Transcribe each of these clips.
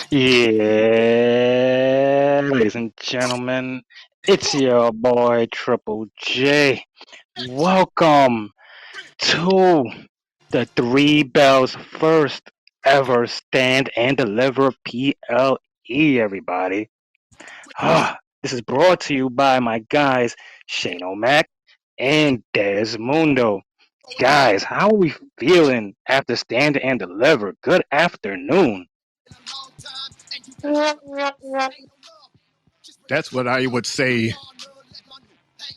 Yeah, ladies and gentlemen, it's your boy Triple J. Welcome to the Three Bells first ever Stand and Deliver PLE, everybody. This is brought to you by my guys Shane O'Mac and Des Mundo. Guys, how are we feeling after Stand and Deliver? Good afternoon. That's what I would say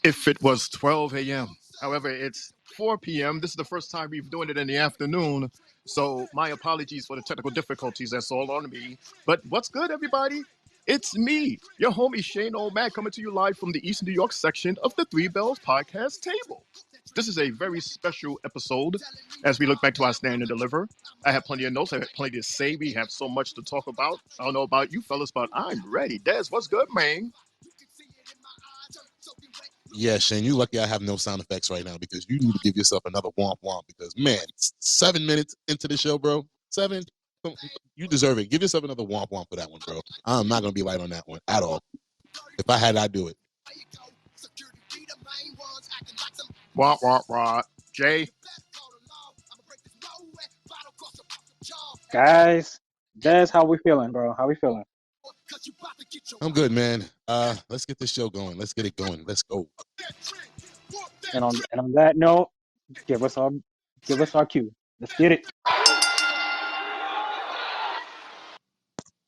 if it was 12 a.m. However, it's 4 p.m. This is the first time we've doing it in the afternoon. So my apologies for the technical difficulties. That's all on me. But what's good, everybody? It's me, your homie Shane O'Mac, coming to you live from the East New York section of the Three Bells podcast table. This is a very special episode as we look back to our Stand and Deliver. I have plenty of notes. I have plenty to say. We have so much to talk about. I don't know about you fellas, but I'm ready. Des, what's good, man? Yeah, Shane, you lucky I have no sound effects right now because you need to give yourself another womp womp because, man, 7 minutes into the show, bro. 7. You deserve it. Give yourself another womp womp for that one, bro. I'm not going to be light on that one at all. If I had, I'd do it. Wah. Jay? Guys, Des, how we feeling, bro? How we feeling? I'm good, man. Let's get this show going. Let's get it going. Let's go. And on that note, give us our cue. Let's get it.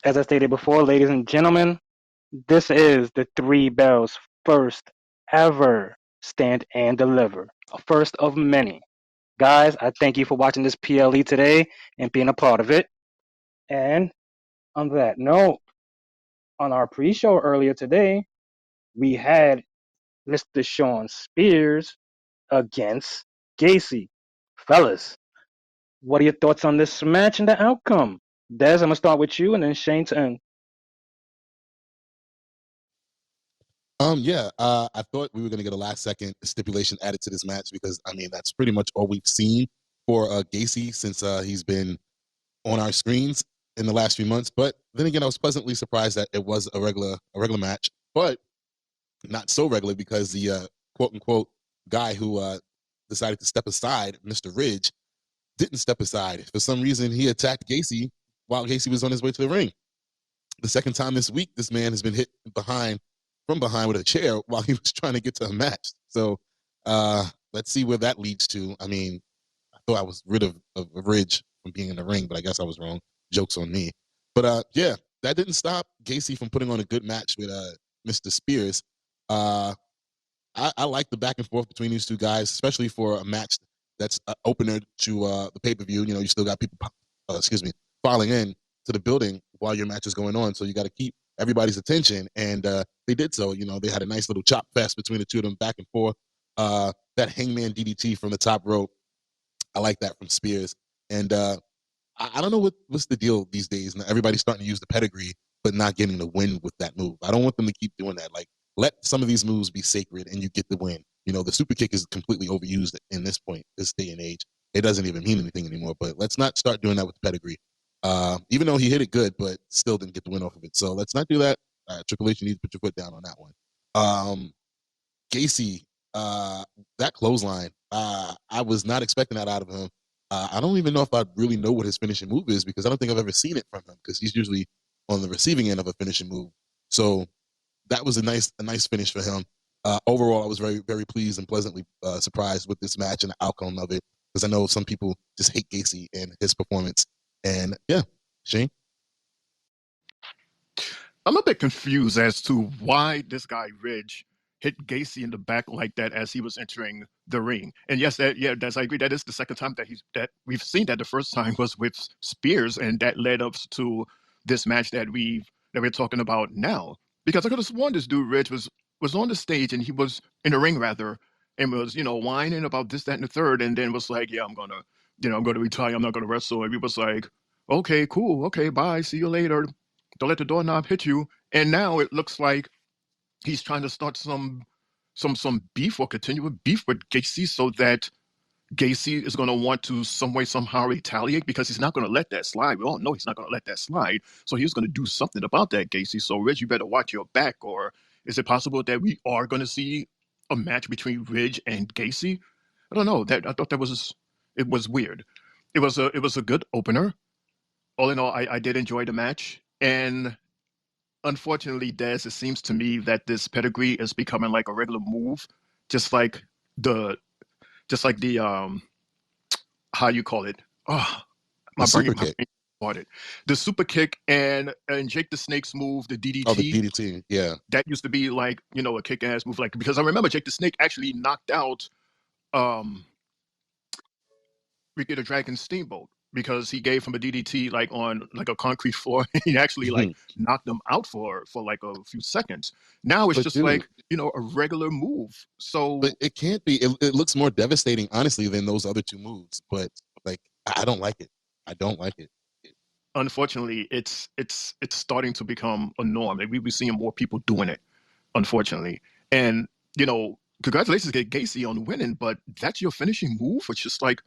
As I stated before, ladies and gentlemen, this is the Three Bells first ever Stand and Deliver, a first of many. Guys, I thank you for watching this PLE today and being a part of it. And on that note, on our pre-show earlier today, we had Mr. Sean Spears against Gacy. Fellas, what are your thoughts on this match and the outcome? Des, I'm gonna start with you, and then Shane to end. Yeah, I thought we were going to get a last second stipulation added to this match because, I mean, that's pretty much all we've seen for Gacy since he's been on our screens in the last few months. But then again, I was pleasantly surprised that it was a regular match, but not so regular because the quote unquote guy who decided to step aside, Mr. Ridge, didn't step aside. For some reason, he attacked Gacy while Gacy was on his way to the ring. The second time this week, this man has been hit from behind with a chair while he was trying to get to a match. So let's see where that leads to. I mean, I thought I was rid of Ridge from being in the ring, but I guess I was wrong. Joke's on me. But yeah, that didn't stop Gacy from putting on a good match with Mr. Spears. I like the back and forth between these two guys, especially for a match that's opener to the pay-per-view. You know, you still got people, filing in to the building while your match is going on. So you got to keep everybody's attention. And they did so. You know, they had a nice little chop fest between the two of them back and forth. That hangman DDT from the top rope, I like that from Spears. And I don't know what's the deal these days. Now, everybody's starting to use the pedigree, but not getting the win with that move. I don't want them to keep doing that. Like, let some of these moves be sacred and you get the win. You know, the super kick is completely overused in this point, this day and age. It doesn't even mean anything anymore. But let's not start doing that with the pedigree. Even though he hit it good, but still didn't get the win off of it. So let's not do that. Triple H, you need to put your foot down on that one. Gacy, that clothesline, I was not expecting that out of him. I don't even know if I really know what his finishing move is because I don't think I've ever seen it from him because he's usually on the receiving end of a finishing move. So that was a nice finish for him. Overall, I was very, very pleased and pleasantly surprised with this match and the outcome of it because I know some people just hate Gacy and his performance. And yeah, Shane? I'm a bit confused as to why this guy Ridge hit Gacy in the back like that as he was entering the ring. And yes, I agree. That is the second time that we've seen that. The first time was with Spears, and that led us to this match that we're talking about now. Because I could have sworn this dude Ridge was on the stage and he was in the ring rather, and was whining about this, that, and the third, and then was like, "Yeah, I'm gonna retire. I'm not gonna wrestle." And we was like, "Okay, cool. Okay, bye. See you later. Don't let the doorknob hit you." And now it looks like he's trying to start some beef or continual beef with Gacy so that Gacy is going to want to some way somehow retaliate because he's not going to let that slide. We all know he's not going to let that slide. So he's going to do something about that, Gacy. So Ridge, you better watch your back. Or is it possible that we are going to see a match between Ridge and Gacy? I don't know. That I thought that was it was weird. It was a good opener. All in all, I did enjoy the match. And unfortunately, Des, it seems to me that this pedigree is becoming like a regular move, just like the the how you call it? Oh, The super my kick. brain started. The super kick and Jake the Snake's move, the Oh, the DDT. DDT. Yeah. That used to be like a kick ass move, like because I remember Jake the Snake actually knocked out um Ricky the Dragon Steamboat because he gave him a DDT like on like a concrete floor. He actually like knocked him out for like a few seconds. Now it's But just dude, like a regular move. but So it can't be. It looks more devastating, honestly, than those other two moves. But like, I don't like it. I don't like it. unfortunately, it's starting to become a norm. Like, we're seeing more people doing it, unfortunately. And congratulations to Gacy on winning, but that's your finishing move. It's just like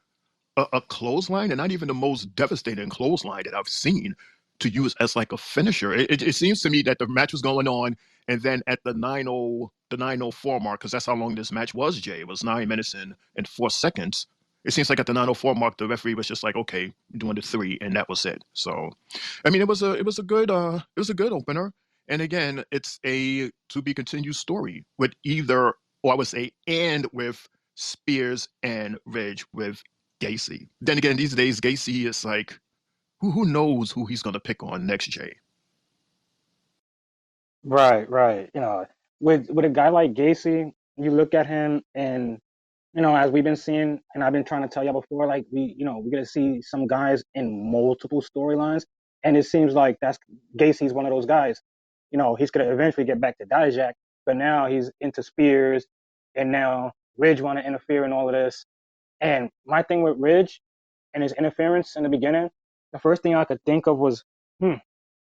a clothesline, and not even the most devastating clothesline that I've seen to use as like a finisher. It seems to me that the match was going on, and then at the 904 mark, because that's how long this match was, Jay. It was 9 minutes and 4 seconds. It seems like at the 904 mark, the referee was just like, okay, doing the three, and that was it. So, I mean, it was a good opener. And again, it's a to be continued story with either, or I would say, and with Spears and Ridge with Gacy. Then again, these days Gacy is like, who knows who he's gonna pick on next, Jay? Right, right. With a guy like Gacy, you look at him and as we've been seeing, and I've been trying to tell you before, like we're gonna see some guys in multiple storylines, and it seems like that's Gacy's one of those guys. He's gonna eventually get back to Dijak, but now he's into Spears, and now Ridge want to interfere in all of this. And my thing with Ridge and his interference in the beginning, the first thing I could think of was,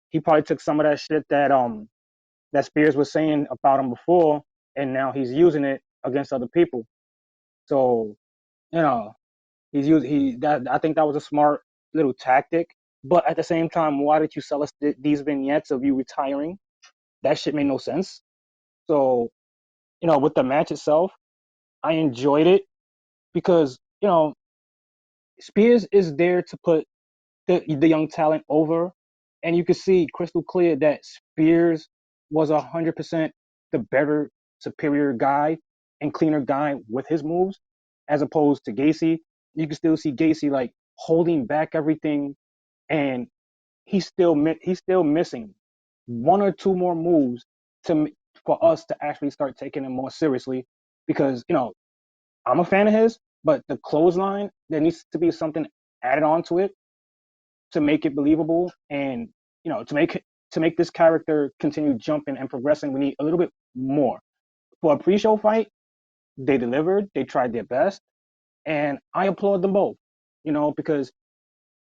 he probably took some of that shit that Spears was saying about him before, and now he's using it against other people. So you know, he's used he that I think that was a smart little tactic. But at the same time, why did you sell us these vignettes of you retiring? That shit made no sense. So with the match itself, I enjoyed it because Spears is there to put the young talent over, and you can see crystal clear that Spears was 100% the better, superior guy and cleaner guy with his moves, as opposed to Gacy. You can still see Gacy like holding back everything, and he's still missing one or two more moves to for us to actually start taking him more seriously. Because I'm a fan of his, but the clothesline, there needs to be something added on to it to make it believable, and to make this character continue jumping and progressing. We need a little bit more. For a pre-show fight, they delivered, they tried their best, and I applaud them both. Because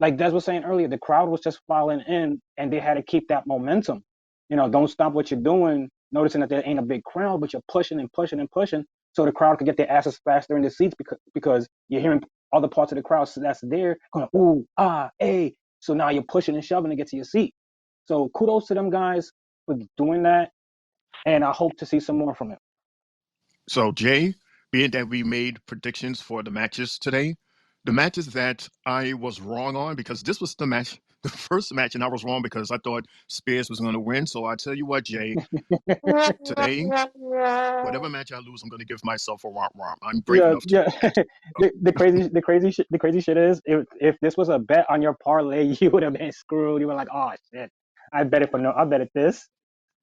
like Des was saying earlier, the crowd was just filing in, and they had to keep that momentum. Don't stop what you're doing, noticing that there ain't a big crowd, but you're pushing and pushing and pushing, so the crowd can get their asses faster in the seats, because you're hearing other parts of the crowd that's there going, ooh, ah, hey. So now you're pushing and shoving to get to your seat. So kudos to them guys for doing that, and I hope to see some more from it. So, Jay, being that we made predictions for the matches today, the matches that I was wrong on, because this was the match, the first match, and I was wrong because I thought Spears was going to win. So I tell you what, Jay, today, whatever match I lose, I'm going to give myself a romp romp. I'm brave Yeah, enough to yeah. do that. The crazy shit is, if this was a bet on your parlay, you would have been screwed. You were like, oh shit, I bet it this.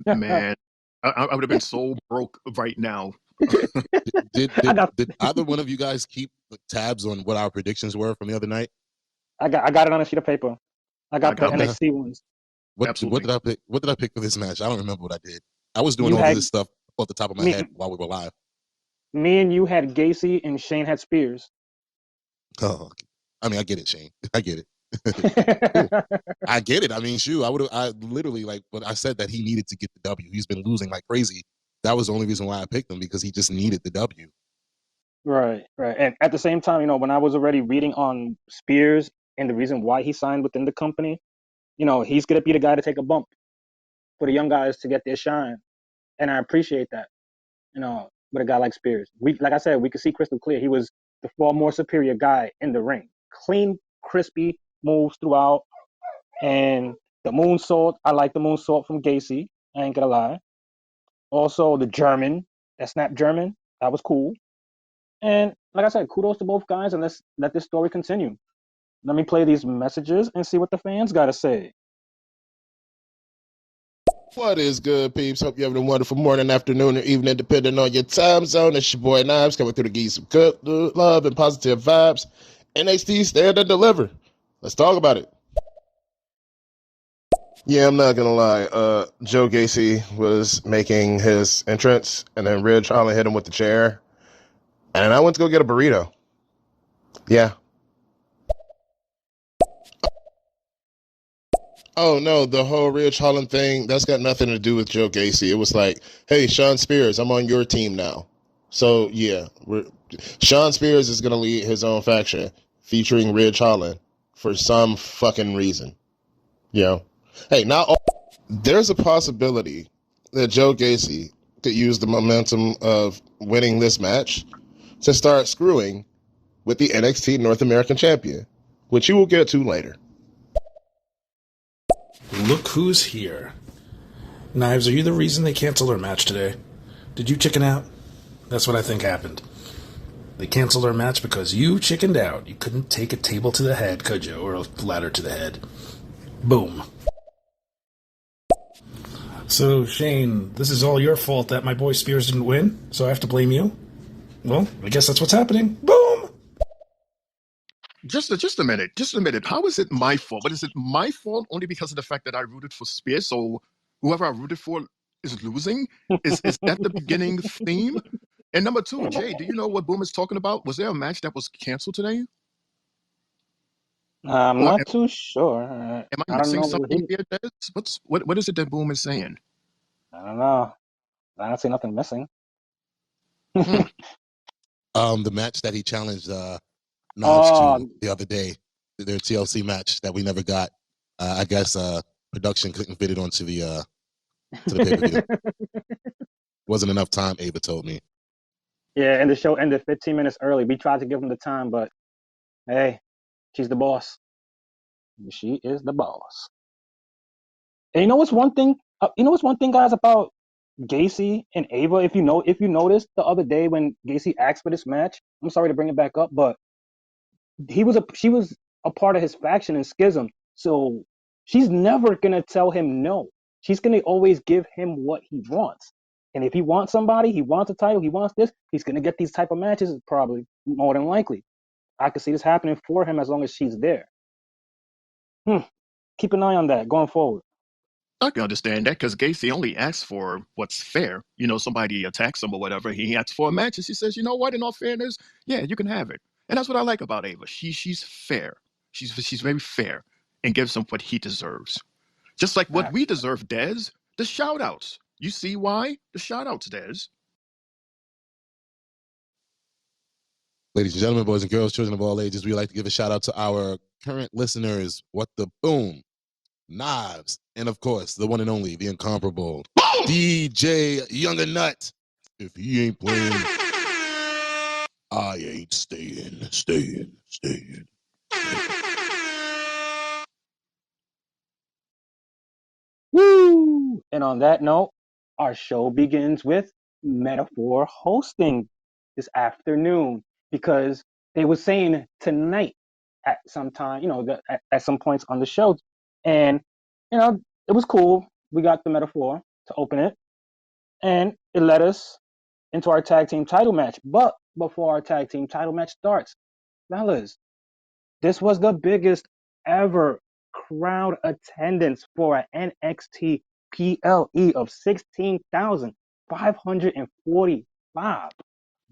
I Man, I would have been so broke right now. Did did got did either one of you guys keep tabs on what our predictions were from the other night? I got it on a sheet of paper. I I got the got Okay. NXT ones. What absolutely. did I pick? What did I pick for this match? I don't remember what I did. I was doing You all of had this stuff off the top of my me, head while we were live. me and you had Gacy, and Shane had Spears. Oh, okay. I mean, I get it, Shane. I get it. I get it. I mean, shoot, I literally like, but I said that he needed to get the W. He's been losing like crazy. That was the only reason why I picked him, because he just needed the W. Right, right. And at the same time, when I was already reading on Spears and the reason why he signed within the company, he's gonna be the guy to take a bump for the young guys to get their shine. And I appreciate that, with a guy like Spears. Like I said, we could see crystal clear. He was the far more superior guy in the ring. Clean, crispy moves throughout. And the moonsault, I like the moonsault from Gacy. I ain't gonna lie. Also, the German, that snap German, that was cool. And like I said, kudos to both guys, and let's let this story continue. Let me play these messages and see what the fans got to say. What is good, peeps? Hope you're having a wonderful morning, afternoon, or evening, depending on your time zone. It's your boy Knives coming through to give you some good love and positive vibes. NXT Stand and Deliver. Let's talk about it. Yeah, I'm not gonna lie. Joe Gacy was making his entrance, and then Ridge Holland hit him with the chair, and I went to go get a burrito. Yeah. Oh no, the whole Ridge Holland thing, that's got nothing to do with Joe Gacy. It was like, hey, Sean Spears, I'm on your team now. So yeah, Sean Spears is gonna lead his own faction featuring Ridge Holland for some fucking reason. You know? Hey, there's a possibility that Joe Gacy could use the momentum of winning this match to start screwing with the NXT North American champion, which you will get to later. Look who's here. Knives, are you the reason they canceled our match today? Did you chicken out? That's what I think happened. They canceled our match because you chickened out. You couldn't take a table to the head, could you? Or a ladder to the head. Boom. So, Shane, this is all your fault that my boy Spears didn't win, so I have to blame you? Well, I guess that's what's happening. Boom! Just a minute. Just a minute. How is it my fault? But is it my fault only because of the fact that I rooted for Spears? So whoever I rooted for is losing? Is that the beginning theme? And number two, Jay, do you know what Boom is talking about? Was there a match that was canceled today? I'm Or not too sure. am I I don't missing know what something he. here, Des? What is it that Boom is saying? I don't know. I don't see nothing missing. Hmm. The match that he challenged Knives to Oh, the other day, their TLC match that we never got. I guess production couldn't fit it onto the to the pay per view. Wasn't enough time. Ava told me. yeah, and the show ended 15 minutes early. We tried to give him the time, but hey, she's the boss. She is the boss. And you know what's one thing? Guys, about Gacy and Ava. If you noticed the other day when Gacy asked for this match, I'm sorry to bring it back up, but she was a part of his faction in Schism. So she's never gonna tell him no. She's gonna always give him what he wants. And if he wants somebody, he wants a title, he wants this, he's gonna get these type of matches probably more than likely. I could see this happening for him as long as she's there. Hmm. Keep an eye on that going forward. I can understand that because Gacy only asks for what's fair. Somebody attacks him or whatever. He asks for a match, and she says, "You know what? In all fairness, yeah, you can have it." And that's what I like about Ava. She's fair. She's very fair and gives him what he deserves. Just like what we deserve, Dez. The shout outs. You see why? The shout outs, Dez. Ladies and gentlemen, boys and girls, children of all ages, we'd like to give a shout out to our current listeners. What the boom, Knives, and of course, the one and only, the incomparable DJ Younger Nut. If he ain't playing, I ain't staying. Woo! And on that note, our show begins with Metaphor hosting this afternoon because they were saying tonight at some time, at some points on the show. And, it was cool. We got the Metaphor to open it, and it led us into our tag team title match. But before our tag team title match starts, fellas, this was the biggest ever crowd attendance for an NXT PLE of 16,545.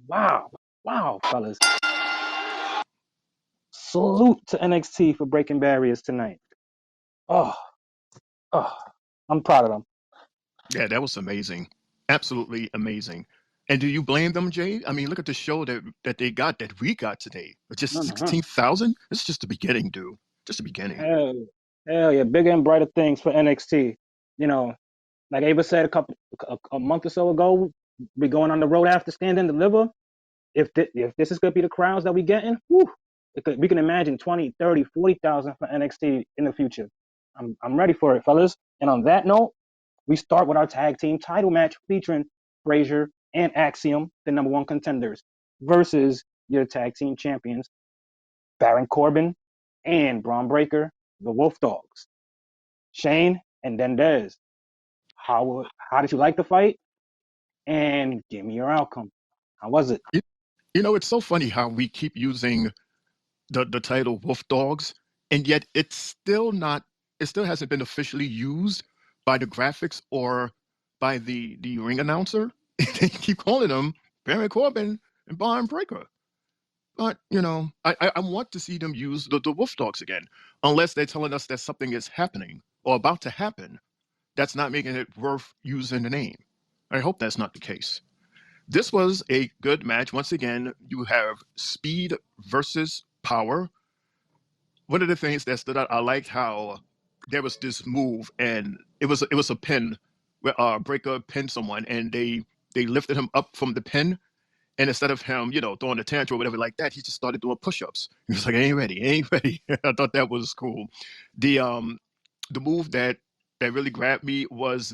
Wow. Wow, fellas. Salute to NXT for breaking barriers tonight. Oh, oh, I'm proud of them. Yeah, that was amazing. Absolutely amazing. And do you blame them, Jay? I mean, look at the show that they got, that we got today. It's just Uh-huh. 16,000. This is just the beginning, dude. Just the beginning. Hell, hell yeah, bigger and brighter things for NXT. You know, like Ava said a month or so ago, we going on the road after Stand and Deliver. If this is gonna be the crowds that we getting, whew, we can imagine 20, 30, 40,000 for NXT in the future. I'm ready for it, fellas. And on that note, we start with our tag team title match featuring Frazier and Axiom, the number one contenders, versus your tag team champions, Baron Corbin and Braun Breaker, the Wolf Dogs. Shane and then Dez, how did you like the fight? And give me your outcome. How was it? You know, it's so funny how we keep using the title Wolf Dogs, and yet it's still not. It still hasn't been officially used by the graphics or by the ring announcer. They keep calling them Baron Corbin and Braun Breaker. But you know, I want to see them use the Wolf Dogs again, unless they're telling us that something is happening or about to happen. That's not making it worth using the name. I hope that's not the case. This was a good match. Once again, you have speed versus power. One of the things that stood out, I liked how there was this move, and it was a pin where Breaker pinned someone, and they lifted him up from the pin, and instead of him, throwing a tantrum or whatever like that, he just started doing push-ups. He was like, "I ain't ready, I ain't ready." I thought that was cool. The move that really grabbed me was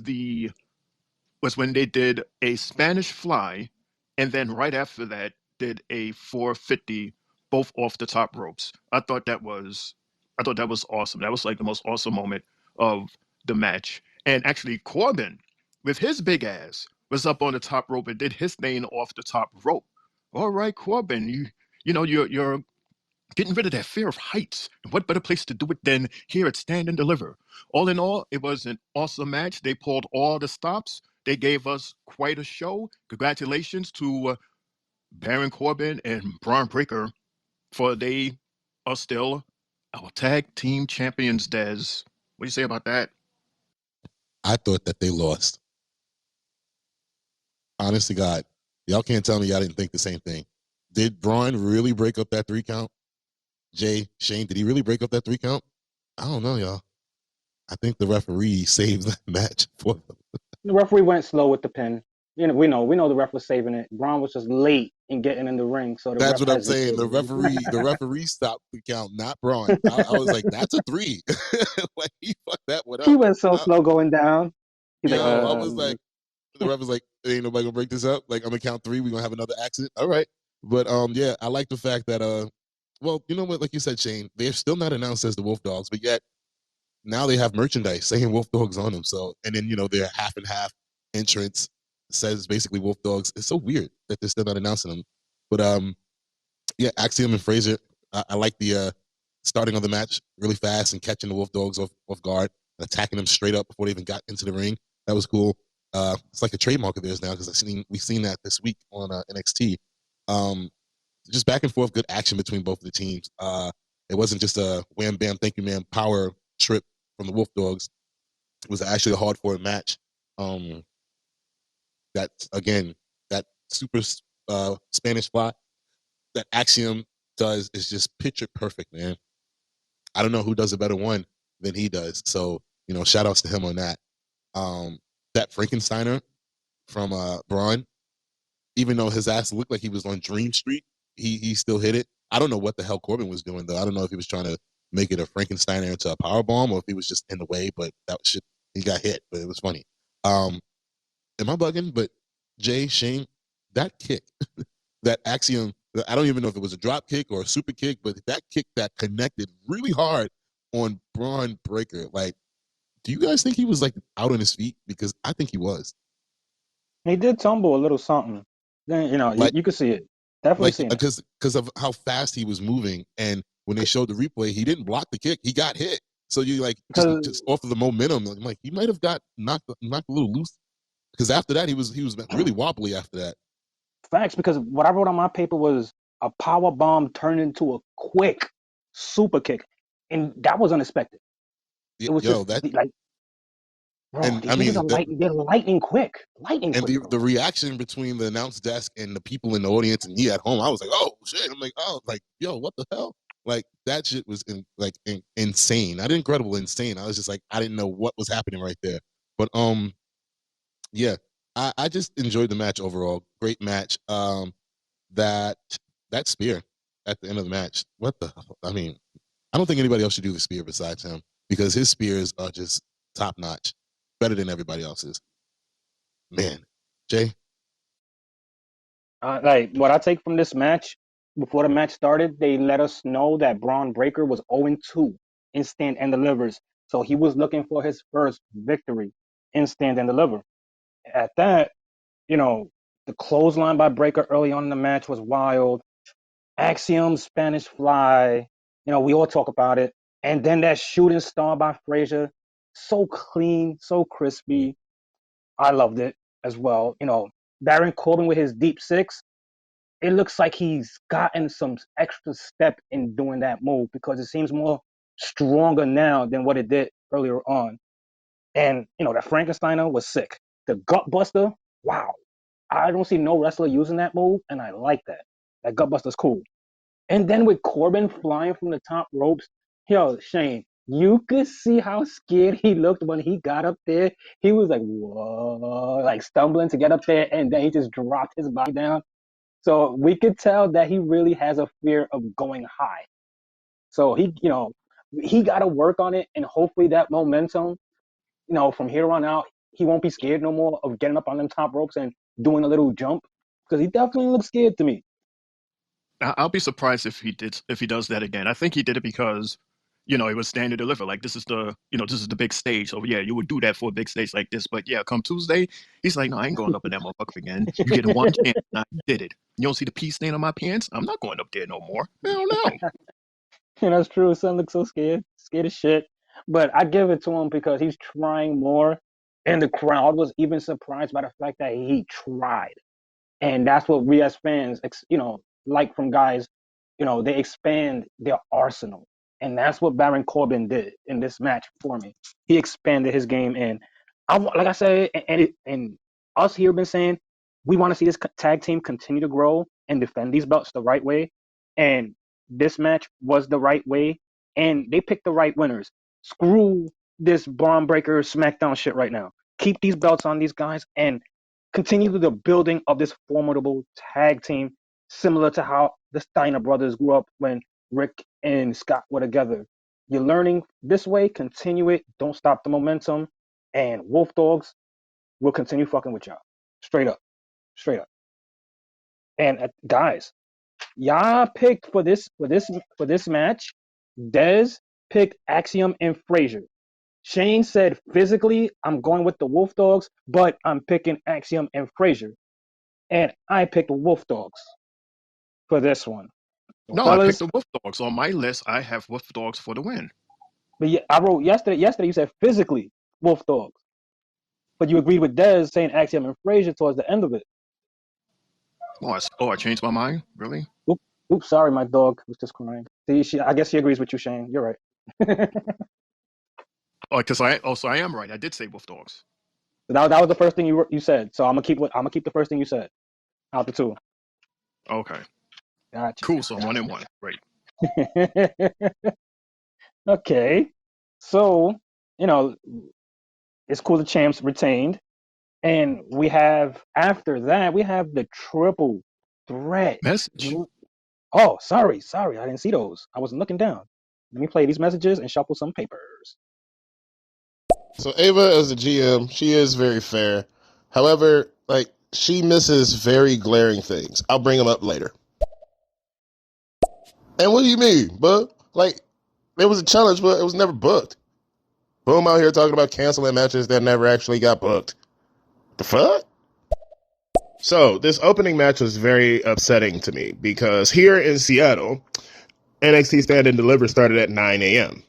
when they did a Spanish fly, and then right after that did a 450, both off the top ropes. I thought that was awesome. That was like the most awesome moment of the match. And actually, Corbin, with his big ass, was up on the top rope and did his thing off the top rope. All right, Corbin, you're getting rid of that fear of heights. And what better place to do it than here at Stand and Deliver? All in all, it was an awesome match. They pulled all the stops. They gave us quite a show. Congratulations to Baron Corbin and Braun Breaker, for they are still our tag team champions, Des. What do you say about that? I thought that they lost. Honest to God, y'all can't tell me y'all didn't think the same thing. Did Braun really break up that 3 count? Jay, Shane, did he really break up that 3 count? I don't know, y'all. I think the referee saved the match for them. The referee went slow with the pin. We know the ref was saving it. Braun was just late in getting in the ring, so the That's ref what I'm saying. hesitated. The referee stopped the count, not Braun. I was like, that's a 3. Like he fucked that one He up. went so slow going down. He's like, Yo, I was like, the ref was like, ain't nobody gonna break this up. Like I'm gonna count 3. We're gonna have another accident. All right. But yeah, I like the fact that well, you know what? Like you said, Shane, they're still not announced as the Wolf Dogs, but yet now they have merchandise saying Wolf Dogs on them. So, and then their half and half entrance says basically Wolf Dogs. It's so weird that they're still not announcing them. But yeah, Axiom and Frazier. I like the starting of the match really fast and catching the Wolf Dogs off guard and attacking them straight up before they even got into the ring. That was cool. It's like a trademark of theirs now because we've seen that this week on NXT. Just back and forth, good action between both of the teams. It wasn't just a wham bam, thank you, man, power trip from the Wolf Dogs. It was actually a hard fought match. That again, that super Spanish fly that Axiom does is just picture perfect, man. I don't know who does a better one than he does. So shout outs to him on that. That Frankensteiner from Braun, even though his ass looked like he was on Dream Street, he still hit it. I don't know what the hell Corbin was doing though. I don't know if he was trying to make it a Frankensteiner into a power bomb or if he was just in the way. But that shit, he got hit. But it was funny. Am I bugging? But Jay, Shane, that kick, that Axiom, I don't even know if it was a drop kick or a super kick, but that kick that connected really hard on Braun Breaker. Like, do you guys think he was like out on his feet? Because I think he was. he did tumble a little something. Then Like, you could see it. Definitely like seeing it. because of how fast he was moving, and when they showed the replay, he didn't block the kick; he got hit. So you like Because just off of the momentum, I'm like he might have got knocked a little loose. Because after that, he was really wobbly after that. facts. Because what I wrote on my paper was a power bomb turned into a quick super kick, and that was unexpected. It was Yo, just that like Bro, And these I niggas mean, are they're lightning quick. Lightning and quick, the bro. reaction between the announce desk and the people in the audience and me at home, I was like, oh shit! I'm like, oh, like yo, what the hell? Like that shit was insane. Not incredible, insane. I was just like, I didn't know what was happening right there. But yeah, I just enjoyed the match overall. Great match. That that spear at the end of the match. What the? I mean, I don't think anybody else should do the spear besides him because his spears are just top notch, better than everybody else's. Man, Jay. Like what I take from this match, before the match started, they let us know that Braun Breaker was 0-2 in Stand and Delivers. So he was looking for his first victory in Stand and Deliver. At that, you know, the clothesline by Breaker early on in the match was wild. Axiom, Spanish Fly, we all talk about it. And then that shooting star by Frazier, so clean, so crispy. I loved it as well. Baron Corbin with his deep six, it looks like he's gotten some extra step in doing that move because it seems more stronger now than what it did earlier on. And that Frankensteiner was sick. The gut buster, wow. I don't see no wrestler using that move, and I like that. That gut buster's cool. And then with Corbin flying from the top ropes, yo, Shane, you could see how scared he looked when he got up there. He was like, whoa, like stumbling to get up there, and then he just dropped his body down. So we could tell that he really has a fear of going high. So he got to work on it, and hopefully that momentum, from here on out, he won't be scared no more of getting up on them top ropes and doing a little jump because he definitely looks scared to me. I'll be surprised if he does that again. I think he did it because it was Stand and Deliver. Like this is the big stage. So yeah, you would do that for a big stage like this. But yeah, come Tuesday, he's like, no, I ain't going up in that motherfucker again. You get one chance, and I did it. You don't see the pee stain on my pants? I'm not going up there no more. Hell no. That's true. Son looks so scared as shit. But I give it to him because he's trying more, and the crowd was even surprised by the fact that he tried. And that's what we as fans, like from guys, they expand their arsenal. And that's what Baron Corbin did in this match for me. He expanded his game. And like I said, and us here been saying, we want to see this tag team continue to grow and defend these belts the right way. And this match was the right way. And they picked the right winners. Screw this Braun Breaker SmackDown shit right now. Keep these belts on these guys and continue the building of this formidable tag team, similar to how the Steiner brothers grew up when Rick and Scott were together. You're learning this way, continue it, don't stop the momentum, and Wolf Dogs will continue fucking with y'all. Straight up. Straight up. And guys, y'all picked for this match, Dez picked Axiom and Frazier. Shane said physically, I'm going with the Wolf Dogs, but I'm picking Axiom and Frazier. And I picked Wolf Dogs for this one. So No, I picked fellas, the Wolf Dogs. On my list, I have Wolf Dogs for the win. but yeah, I wrote yesterday. Yesterday you said physically Wolf Dogs, but you agreed with Dez saying Axiom and Frazier towards the end of it. I changed my mind? Really? Oops, sorry, my dog was just crying. See, I guess she agrees with you, Shane. You're right. Oh, so I am right. I did say Wolf Dogs. That was the first thing you said. So I'm gonna keep the first thing you said out the two. Okay. Gotcha. Cool. So I'm 1-1. Great. Okay. So, you know, it's cool the champs retained. And we have, after that, we have the triple threat. Message. Oh, sorry. I didn't see those. I wasn't looking down. Let me play these messages and shuffle some papers. So Ava, as a GM, she is very fair. However, she misses very glaring things. I'll bring them up later. And what do you mean, bud? There was a challenge, but it was never booked. Boom out here talking about canceling matches that never actually got booked. The fuck? So, this opening match was very upsetting to me because here in Seattle, NXT Stand and Deliver started at 9 a.m.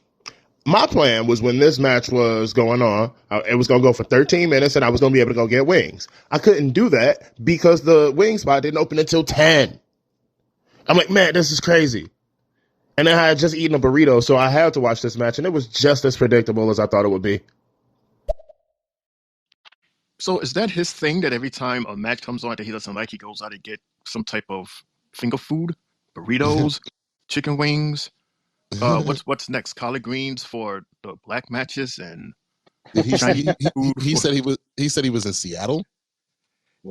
My plan was when this match was going on, it was going to go for 13 minutes and I was going to be able to go get wings. I couldn't do that because the wing spot didn't open until 10. I'm like, man, this is crazy. And then I had just eaten a burrito, so I had to watch this match, and it was just as predictable as I thought it would be. So is that his thing that every time a match comes on that he doesn't like, he goes out and get some type of finger food, burritos, chicken wings? What's next? Collard greens for the black matches and Did he, Chinese food he for. said he said he was in Seattle?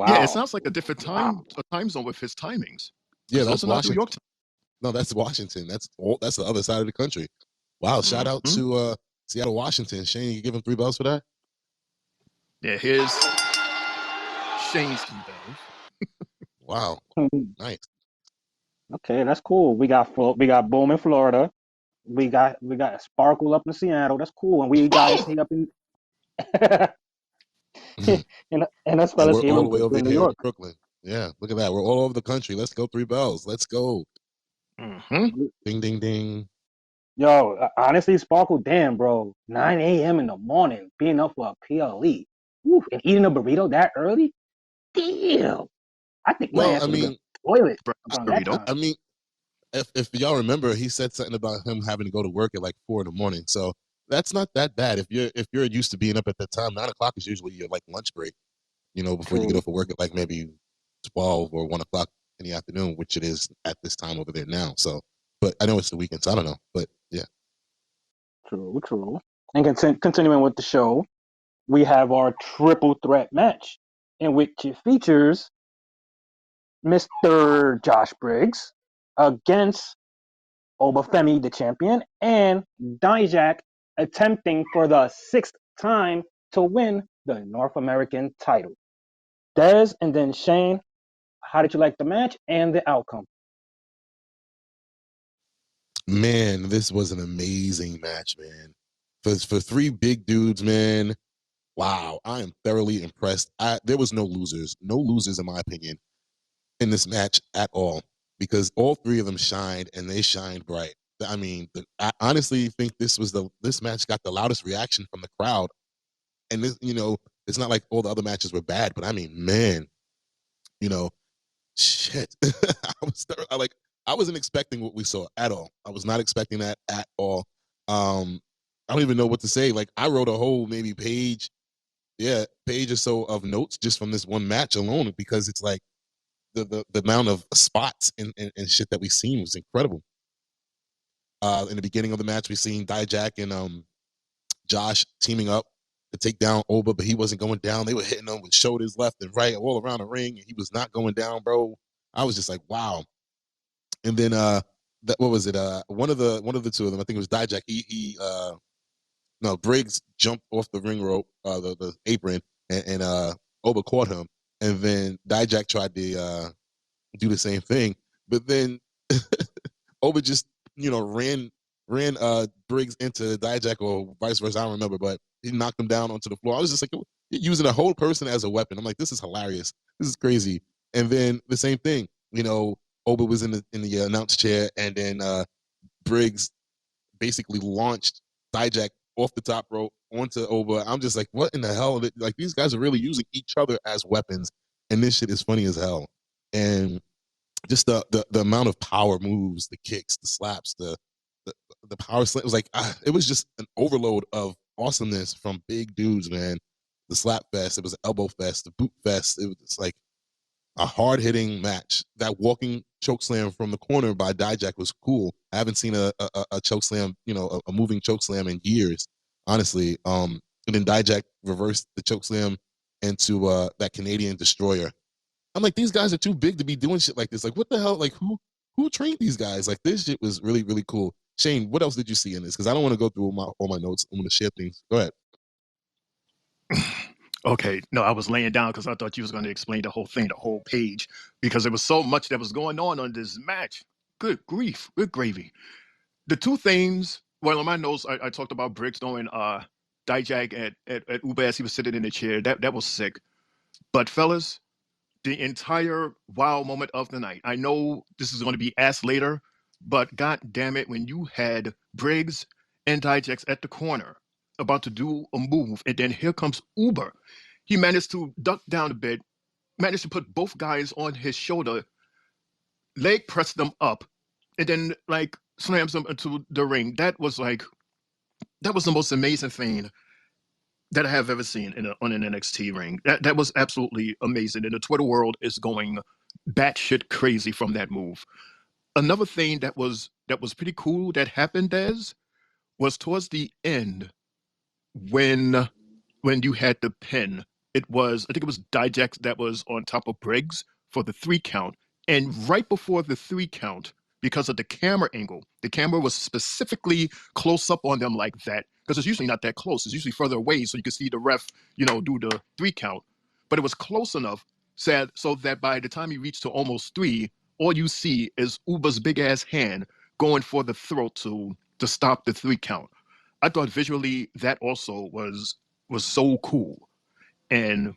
Yeah, it Wow. sounds like a different Wow. time zone with his timings Yeah, because that's those are not New Washington. York time. No, that's Washington. That's the other side of the country. Wow, shout out Hmm. to Seattle, Washington. Shane, you give him 3 bells for that? Yeah, here's Shane's 3 bells. Wow, nice. Okay, that's cool. We got Boom in Florida. We got Sparkle up in Seattle. That's cool. And we got us here up in And and us fellas we're here all in the way over Brooklyn, New here in York. Brooklyn. Yeah, look at that. We're all over the country. Let's go 3 bells. Let's go. Hmm. Ding, ding, ding. Yo, honestly, Sparkle, damn, bro. 9 a.m. in the morning, being up for a PLE. Woo, and eating a burrito that early? Damn. I think my Well, ass would have been toilet Breakfast around that burrito. time. I mean, if y'all remember, he said something about him having to go to work at like 4 in the morning. So that's not that bad. If you're used to being up at that time, 9 o'clock is usually your like lunch break. Before you get True. off of work at like maybe 12 or 1 o'clock in the afternoon, which it is at this time over there now. So, but I know it's the weekend, so I don't know. But yeah, True, true. And continuing with the show, we have our triple threat match, in which it features Mr. Josh Briggs against Obafemi, the champion, and Dijak attempting for the 6th time to win the North American title. Dez and then Shane, how did you like the match and the outcome? man, this was an amazing match, man. For 3 big dudes, man. Wow, I am thoroughly impressed. There was no losers in my opinion in this match at all because all 3 of them shined and they shined bright. I mean, I honestly think this match got the loudest reaction from the crowd. And this, it's not like all the other matches were bad, but I mean, man, you know, shit. I wasn't expecting what we saw at all. I was not expecting that at all. I don't even know what to say. Like I wrote a whole maybe page or so of notes just from this one match alone because it's like the amount of spots and shit that we seen was incredible. In the beginning of the match, we seen Dijak and Josh teaming up to take down Oba, but he wasn't going down. They were hitting him with shoulders left and right all around the ring, and he was not going down, bro. I was just like, wow. And then what was it? One of the 2 of them, I think it was Dijak. He no, Briggs jumped off the ring rope, the apron, and Oba caught him, and then Dijak tried to do the same thing, but then Oba just ran Briggs into Dijak or vice versa. I don't remember, but he knocked him down onto the floor. I was just like, you're using a whole person as a weapon. I'm like, this is hilarious. This is crazy. And then the same thing, Oba was in the announce chair, and then Briggs basically launched Dijak off the top rope onto Oba. I'm just like, what in the hell? Like these guys are really using each other as weapons, and this shit is funny as hell. And just the amount of power moves, the kicks, the slaps, the, the power slam. It was like it was just an overload of awesomeness from big dudes, man. The slap fest, it was an elbow fest, the boot fest. It was like a hard hitting match. That walking choke slam from the corner by Dijak was cool. I haven't seen a choke slam, a moving choke slam in years, honestly. And then Dijak reversed the choke slam into that Canadian destroyer. I'm like, these guys are too big to be doing shit like this. Like, what the hell? Like, who trained these guys? Like, this shit was really, really cool. Shane, what else did you see in this? Because I don't want to go through all my notes. I'm going to share things. Go ahead. Okay, no, I was laying down because I thought you was going to explain the whole thing, the whole page, because there was so much that was going on this match. Good grief, good gravy. The 2 things. Well, on my notes, I talked about Briggs throwing Dijak at Uba as he was sitting in the chair. That was sick. But fellas, the entire wow moment of the night. I know this is going to be asked later, but god damn it, when you had Briggs and Dijaks at the corner about to do a move, and then here comes Uber. He managed to duck down a bit, managed to put both guys on his shoulder, leg pressed them up, and then like slams them into the ring. That was the most amazing thing. that I have ever seen on an NXT ring. That was absolutely amazing, and the Twitter world is going batshit crazy from that move. Another thing that was pretty cool that happened, Des, was towards the end when you had the pin. I think it was Dijak that was on top of Briggs for the 3 count, and right before the 3 count, because of the camera angle, the camera was specifically close up on them like that, because it's usually not that close. It's usually further away, so you can see the ref, do the 3 count. But it was close enough, so that by the time you reach to almost three, all you see is Uba's big ass hand going for the throat to stop the 3 count. I thought visually that also was so cool, and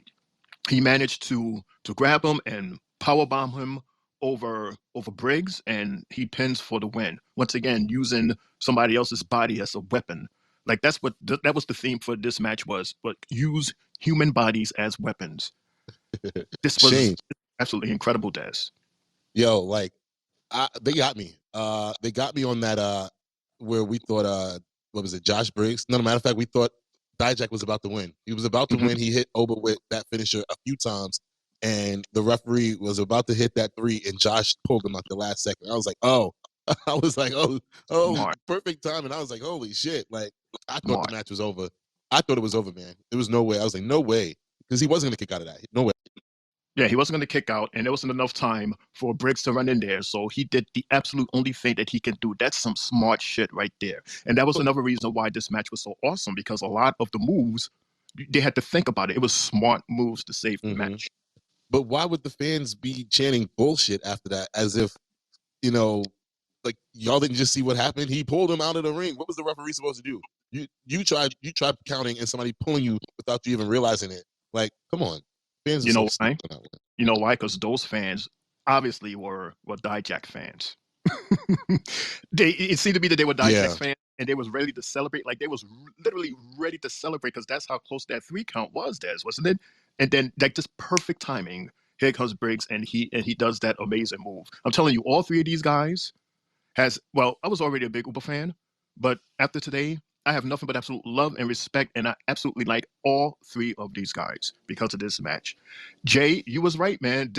he managed to grab him and powerbomb him over Briggs, and he pins for the win. Once again, using somebody else's body as a weapon. Like that was the theme for this match was, but use human bodies as weapons. This was Shane, absolutely incredible, Des. yo, like they got me. They got me on that where we thought what was it, Josh Briggs? No, matter of fact, we thought Dijak was about to win. He was about to Mhm. win. He hit Oba with that finisher a few times, and the referee was about to hit that 3, and Josh pulled him at the last second. I was like, oh, I was like, oh, Smart, perfect time, and I was like, holy shit! Like I thought the smart. match was over. I thought it was over, man. There was no way. I was like, no way, because he wasn't gonna kick out of that. No way. Yeah, he wasn't going to kick out, and there wasn't enough time for Briggs to run in there. So he did the absolute only thing that he can do. That's some smart shit right there. And that was another reason why this match was so awesome, because a lot of the moves, they had to think about it. It was smart moves to save the Mm-hmm. match. But why would the fans be chanting bullshit after that? As if, you know, like y'all didn't just see what happened. He pulled him out of the ring. What was the referee supposed to do? You tried counting and somebody pulling you without you even realizing it. Like, come on, fans are You so know stupid why? on that one. You know why? Because those fans obviously were Dijak fans. It seemed to be that they were Yeah, Dijak fans, and they was ready to celebrate. Like they was literally ready to celebrate, because that's how close that 3 count was, Des, wasn't it? And then like just perfect timing. Here comes Briggs, and he does that amazing move. I'm telling you, all three of these guys I was already a big Uber fan, but after today, I have nothing but absolute love and respect, and I absolutely like all three of these guys because of this match. Jay, you was right, man.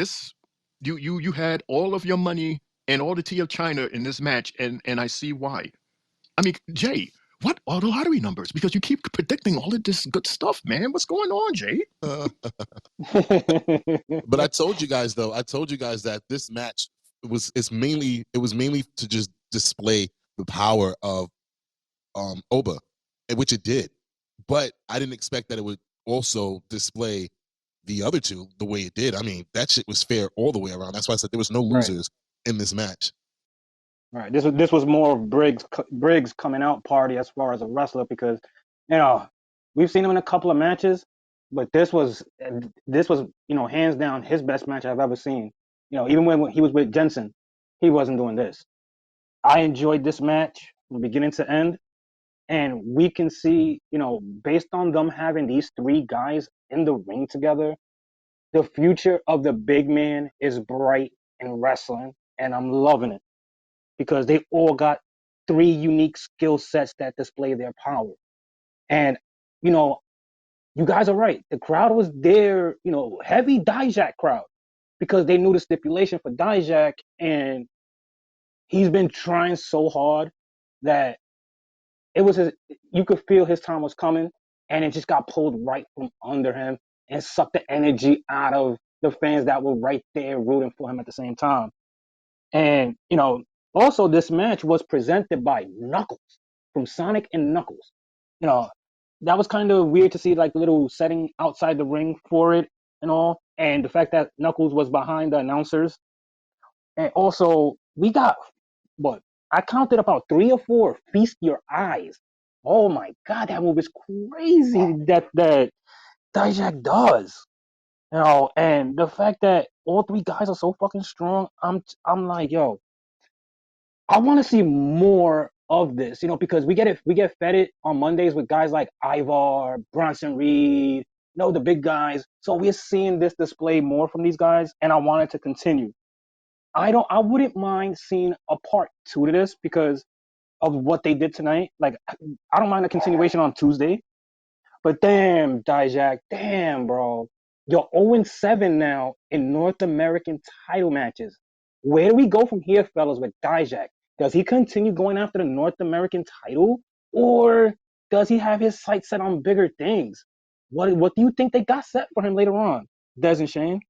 You had all of your money and all the tea of China in this match, and I see why. I mean, Jay, what are the lottery numbers? Because you keep predicting all of this good stuff, man. What's going on, Jay? but I told you guys though. I told you guys that this match it was mainly to just display the power of Oba, which it did. But I didn't expect that it would also display the other two the way it did. I mean, that shit was fair all the way around. That's why I said there was no Right, losers in this match. right. This was more of Briggs coming out party as far as a wrestler because, we've seen him in a couple of matches, but this was hands down his best match I've ever seen. Even when he was with Jensen, he wasn't doing this. I enjoyed this match from beginning to end, and we can see, based on them having these three guys in the ring together, the future of the big man is bright in wrestling, and I'm loving it because they all got three unique skill sets that display their power. And, you know, you guys are right. The crowd was there, heavy Dijak crowd because they knew the stipulation for Dijak, and he's been trying so hard that it was you could feel his time was coming, and it just got pulled right from under him and sucked the energy out of the fans that were right there rooting for him at the same time. And also this match was presented by Knuckles from Sonic and Knuckles. You know, that was kind of weird to see like the little setting outside the ring for it and all, and the fact that Knuckles was behind the announcers. And also we got what I counted about three or four feast your eyes. Oh my god, that move is crazy that Dijak does. And the fact that all three guys are so fucking strong, I'm like, yo, I want to see more of this, because we get fed it on Mondays with guys like Ivar, Bronson Reed, the big guys. So we're seeing this display more from these guys, and I want it to continue. I wouldn't mind seeing a part two to this because of what they did tonight. Like, I don't mind a continuation on Tuesday, But damn, Dijak, damn, bro. You're 0-7 now in North American title matches. Where do we go from here, fellas, with Dijak? Does he continue going after the North American title? Or does he have his sights set on bigger things? What do you think they got set for him later on? Des and Shane?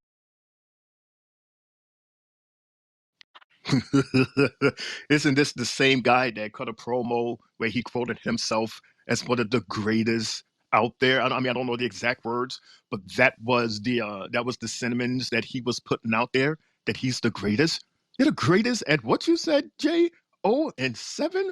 Isn't this the same guy that cut a promo where he quoted himself as one of the greatest out there? I mean, I don't know the exact words, but that was the sentiments that he was putting out there, that he's the greatest. You're the greatest at what you said, Jay? 0-7?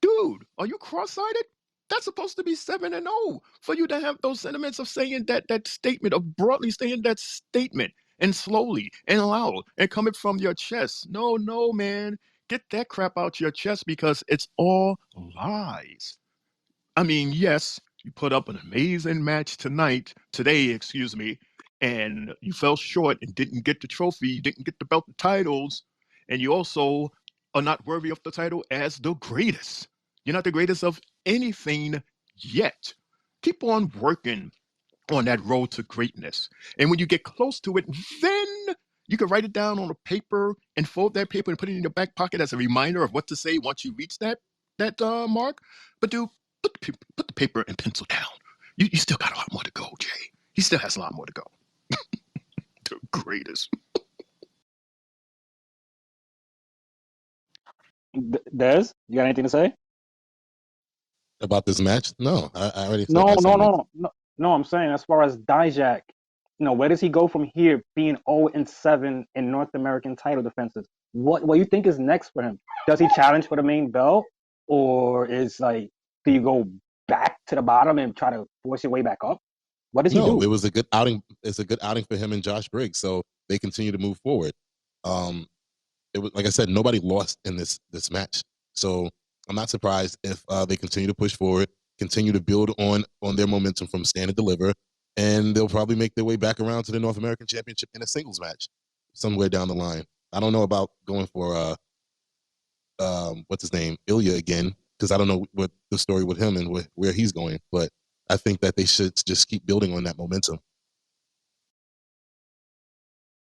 Dude, are you cross-sighted? That's supposed to be 7-0 for you to have those sentiments of saying that statement, of broadly saying that statement, and slowly and loud and coming from your chest. No, man. Get that crap out your chest, because it's all lies. I mean, yes, you put up an amazing match today, excuse me, and you fell short and didn't get the trophy, you didn't get the belt, the titles, and you also are not worthy of the title as the greatest. You're not the greatest of anything yet. Keep on working on that road to greatness. And when you get close to it, then you can write it down on a paper and fold that paper and put it in your back pocket as a reminder of what to say once you reach that mark. But dude, put the paper and pencil down. You still got a lot more to go, Jay. He still has a lot more to go. The greatest. Des, you got anything to say? About this match? No, I already said No, my no, sentiments. no, no, no. I'm saying as far as Dijak, where does he go from here, being 0-7 in North American title defenses? What do you think is next for him? Does he challenge for the main belt, or is like, do you go back to the bottom and try to force your way back up? What does he No, do? it was a good outing. It's a good outing for him and Josh Briggs, so they continue to move forward. Um, it was, like I said, nobody lost in this match, so I'm not surprised if they continue to push forward, continue to build on their momentum from Stand and Deliver, and they'll probably make their way back around to the North American Championship in a singles match somewhere down the line. I don't know about going for what's his name, Ilya again, because I don't know what the story with him and where he's going, but I think that they should just keep building on that momentum.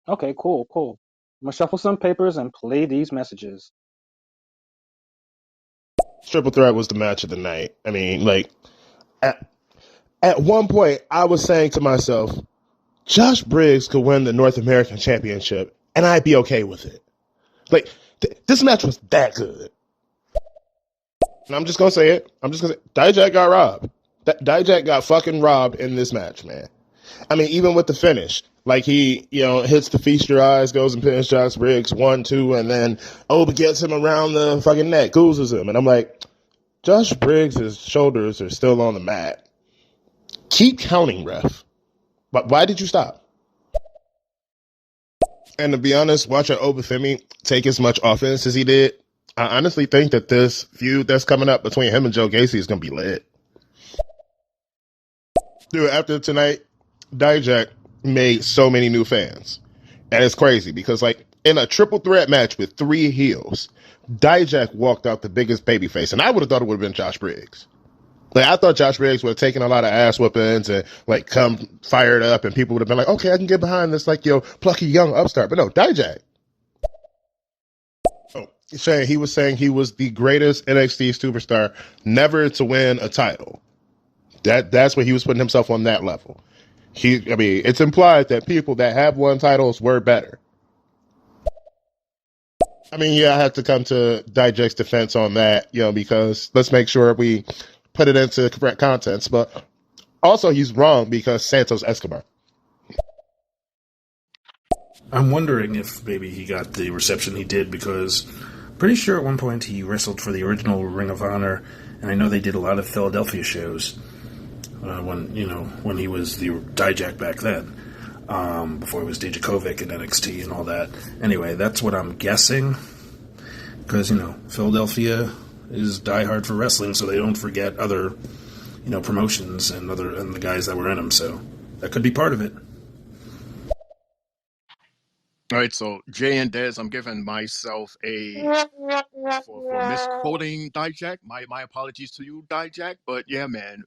Okay, cool, cool. I'm gonna shuffle some papers and play these messages. Triple threat was the match of the night. I mean, like at one point, I was saying to myself, Josh Briggs could win the North American Championship, and I'd be okay with it. Like this match was that good. And I'm just gonna say it. Dijak got robbed. Dijak got fucking robbed in this match, man. I mean, even with the finish, like he, hits the feast your eyes, goes and pins Josh Briggs 1-2, and then Oba gets him around the fucking neck, goozes him, and I'm like, Josh Briggs' shoulders are still on the mat. Keep counting, ref. But why did you stop? And to be honest, watching Obafemi take as much offense as he did, I honestly think that this feud that's coming up between him and Joe Gacy is going to be lit. Dude, after tonight, Dijak made so many new fans. And it's crazy because, like, in a triple threat match with 3 heels, Dijak walked out the biggest babyface. And I would have thought it would have been Josh Briggs. Like, I thought Josh Briggs would have taken a lot of ass whoopings and, like, come fired up, and people would have been like, okay, I can get behind this, like, plucky young upstart. But no, Dijak. Oh, he was saying he was the greatest NXT superstar never to win a title. That's what he was putting himself on that level. It's implied that people that have won titles were better. I mean, yeah, I have to come to Dijak's defense on that, because let's make sure we put it into correct contents. But also, he's wrong because Santos Escobar. I'm wondering if maybe he got the reception he did because pretty sure at one point he wrestled for the original Ring of Honor, and I know they did a lot of Philadelphia shows when he was the Dijak back then, before he was Dijakovic in NXT and all that. Anyway, that's what I'm guessing because Philadelphia is diehard for wrestling, so they don't forget other promotions and the guys that were in them. So that could be part of it. All right, so Jay and Dez, I'm giving myself for misquoting Dijak. My apologies to you, Dijak. But yeah, man,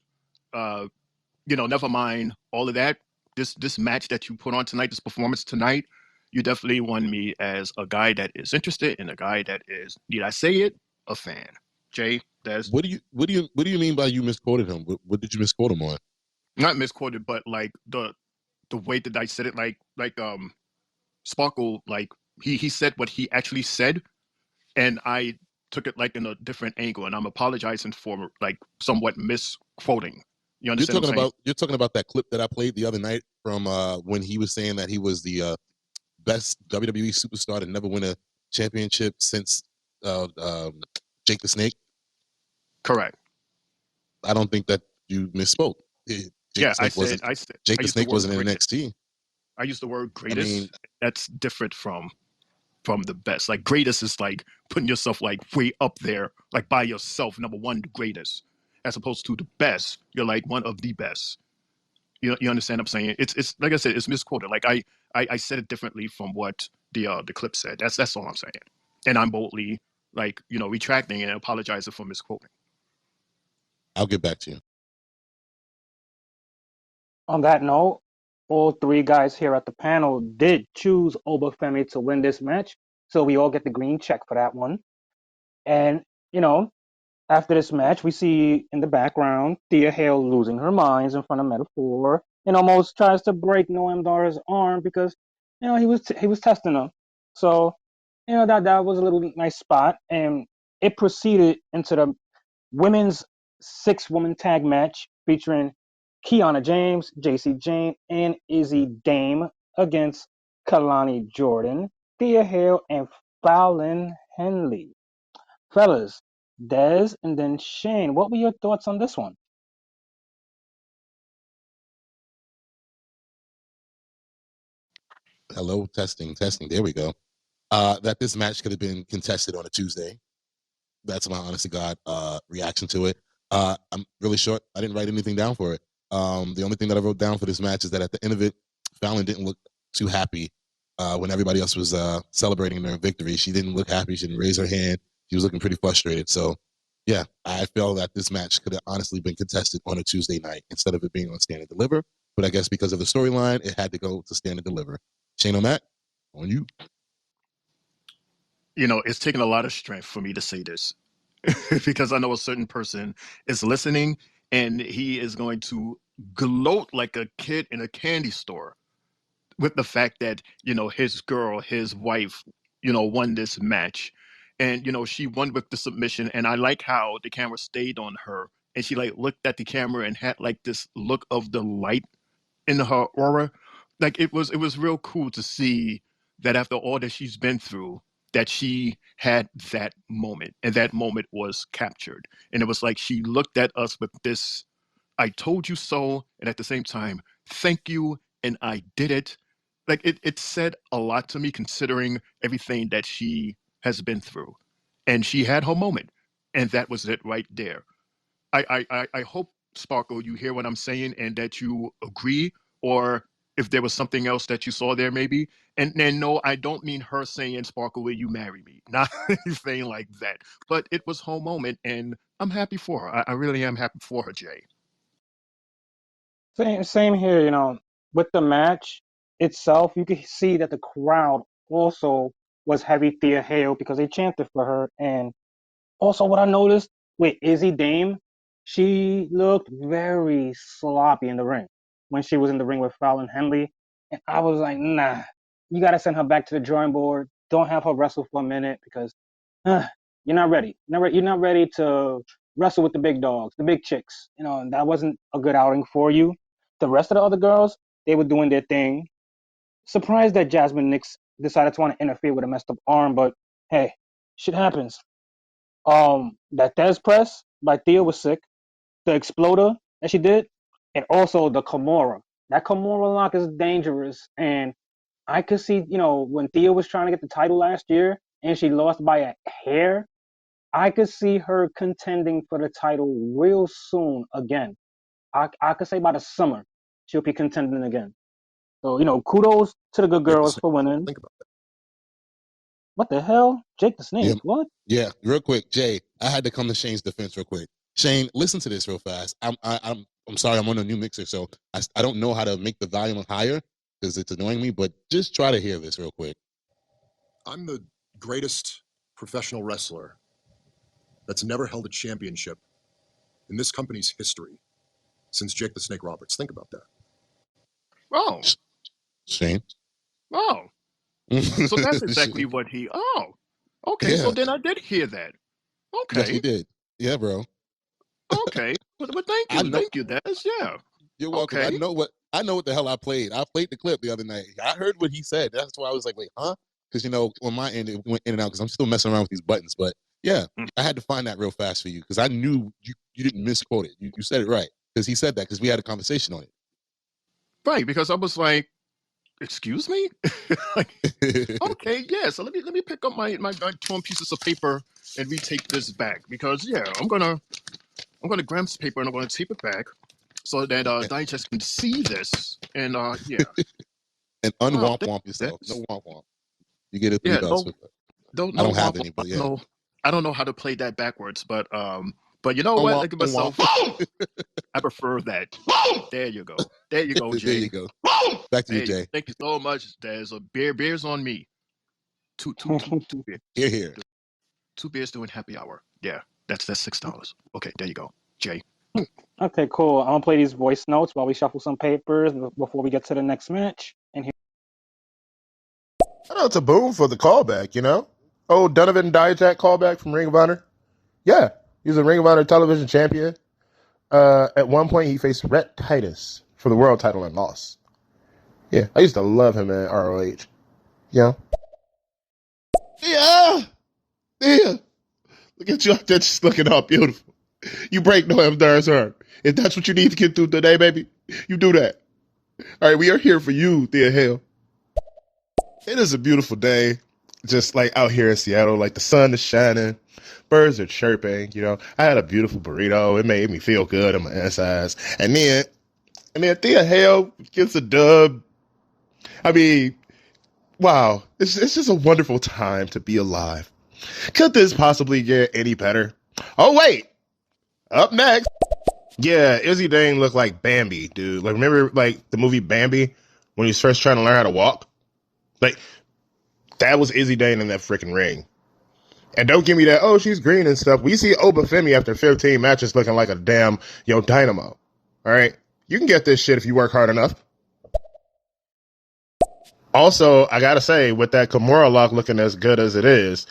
never mind all of that. This match that you put on tonight, this performance tonight, you definitely won me as a guy that is interested and a guy that is, need I say it, a fan. Jay, that's What do you mean by you misquoted him? What did you misquote him on? not misquoted, but like the way that I said it, like Sparkle, like he said what he actually said, and I took it like in a different angle, and I'm apologizing for like somewhat misquoting. You You're understand what talking I'm saying? about you're talking about that clip that I played the other night from when he was saying that he was the best WWE superstar to never win a championship since uh, um, Jake the Snake. Correct. I don't think that you misspoke. Jake Yeah, the Snake wasn't. Jake I the used the Snake word wasn't in greatest. NXT. I used the word I mean, greatest. That's different from the best. Like greatest is like putting yourself like way up there, like by yourself, number one, the greatest, as opposed to the best. You're like one of the best. You understand what I'm saying? It's like I said, it's misquoted. Like I said it differently from what the clip said. That's all I'm saying. And I'm boldly like retracting and apologizing for misquoting. I'll get back to you. On that note, all three guys here at the panel did choose Obafemi to win this match, so we all get the green check for that one. And you know, after this match, we see in the background Thea Hale losing her minds in front of Metaphor and almost tries to break Noam Dar's arm because he was testing her. So that was a little nice spot, and it proceeded into the women's six-woman tag match featuring Kiana James, JC Jane, and Izzy Dame against Kalani Jordan, Thea Hale, and Fallon Henley. Fellas, Dez and then Shane, what were your thoughts on this one? Hello, testing, testing. There we go. That this match could have been contested on a Tuesday. That's my honest to God reaction to it. I'm really short. I didn't write anything down for it. The only thing that I wrote down for this match is that at the end of it, Fallon didn't look too happy when everybody else was celebrating their victory. She didn't look happy. She didn't raise her hand. She was looking pretty frustrated. So, yeah, I feel that this match could have honestly been contested on a Tuesday night instead of it being on Stand and Deliver. But I guess because of the storyline, it had to go to Stand and Deliver. Shane O'Mac, on you. It's taken a lot of strength for me to say this because I know a certain person is listening and he is going to gloat like a kid in a candy store with the fact that his girl, his wife, won this match, and she won with the submission. And I like how the camera stayed on her, and she like looked at the camera and had like this look of delight in her aura. Like it was real cool to see that after all that she's been through, that she had that moment, and that moment was captured. And it was like she looked at us with this "I told you so," and at the same time, "Thank you," and "I did it." Like it said a lot to me considering everything that she has been through, and she had her moment, and that was it right there. I hope, Sparkle, you hear what I'm saying and that you agree, or if there was something else that you saw there, maybe. And no, I don't mean her saying, Sparkle, will you marry me? Not anything like that. But it was her moment, and I'm happy for her. I really am happy for her, Jay. Same here, with the match itself, you could see that the crowd also was heavy Thea Hale because they chanted for her. And also, what I noticed with Izzy Dame, she looked very sloppy in the ring when she was in the ring with Fallon Henley. And I was like, nah, you got to send her back to the drawing board. Don't have her wrestle for a minute because uh, you're not ready. You're not ready to wrestle with the big dogs, the big chicks. That wasn't a good outing for you. The rest of the other girls, they were doing their thing. Surprised that Jasmine Nix decided to want to interfere with a messed up arm, but hey, shit happens. That Thez press by Thea was sick. The exploder that she did, and also the Kimura. That Kimura lock is dangerous, and I could see, when Thea was trying to get the title last year and she lost by a hair, I could see her contending for the title real soon again. I could say by the summer she'll be contending again. So, kudos to the good Jake the girls Snake. for winning. Think about What the hell? Jake the it. Yeah, Snake? What? yeah. Real quick, Jay. I had to come to Shane's defense real quick. Shane, listen to this real fast. I'm I'm sorry, I'm on a new mixer, so I don't know how to make the volume higher because it's annoying me. But just try to hear this real quick. I'm the greatest professional wrestler that's never held a championship in this company's history since Jake the Snake Roberts. Think about that. Oh, Shane. oh. So that's exactly what he. Oh, okay. Yeah. So then I did hear that. Yes, Okay, you did. Yeah, bro. okay. But thank I you, know. thank you, Des. Yeah. You're welcome. I Okay. know what the hell I played. I played the clip the other night. I heard what he said. That's why I was like, wait, huh? Because on my end it went in and out because I'm still messing around with these buttons. But yeah, Mm. I had to find that real fast for you because I knew you didn't misquote it. You said it right because he said that because we had a conversation on Right, because I was like, excuse me. Like, it. okay, yeah. So let me pick up my torn pieces of paper and retake this back because yeah, I'm gonna grab this paper and I'm gonna tape it back so that Digest can see this and yeah. And Oh, unwomp womp yourself. No womp womp. You get a $3 yeah, no, for that. I no don't have womp any, womp. but yeah. I don't know how to play that backwards, but you know what? Unwomp, Look at myself. unwomp. I prefer that. There you go. There you go, There you Jay. go. Back to you, There you go. Jay. Thank you so much. There's a beers on me. Two beer, Here, here. 2 beers doing happy hour. Yeah, that's $6. Okay, there you go, Jay. Okay, cool. I'm gonna play these voice notes while we shuffle some papers before we get to the next match. And here, Shout out to Boom for the callback, you know? Oh, Donovan Dijak callback from Ring of Honor. Yeah, he's a Ring of Honor television champion. At one point, he faced Rhett Titus for the world title and lost. Yeah, I used to love him in ROH. Yeah. Yeah. Yeah. Look at you out there just looking all beautiful. You break Noam Dar's heart. If that's what you need to get through today, baby, you do that. All right, we are here for you, Thea Hale. It is a beautiful day, just like out here in Seattle. Like the sun is shining, birds are chirping. You know, I had a beautiful burrito. It made me feel good in my insides. And then Thea Hale gets a dub. I mean, wow, it's just a wonderful time to be alive. Could this possibly get any better? Oh wait, up next. Yeah, Izzy Dane looked like Bambi, dude. Like, remember, like, the movie Bambi when he was first trying to learn how to walk? Like, that was Izzy Dane in that freaking ring. And don't give me that, oh, she's green and stuff. We see Obafemi after 15 matches looking like a damn, dynamo. All right? You can get this shit if you work hard enough. Also, I gotta say, with that Kimura lock looking as good as it is,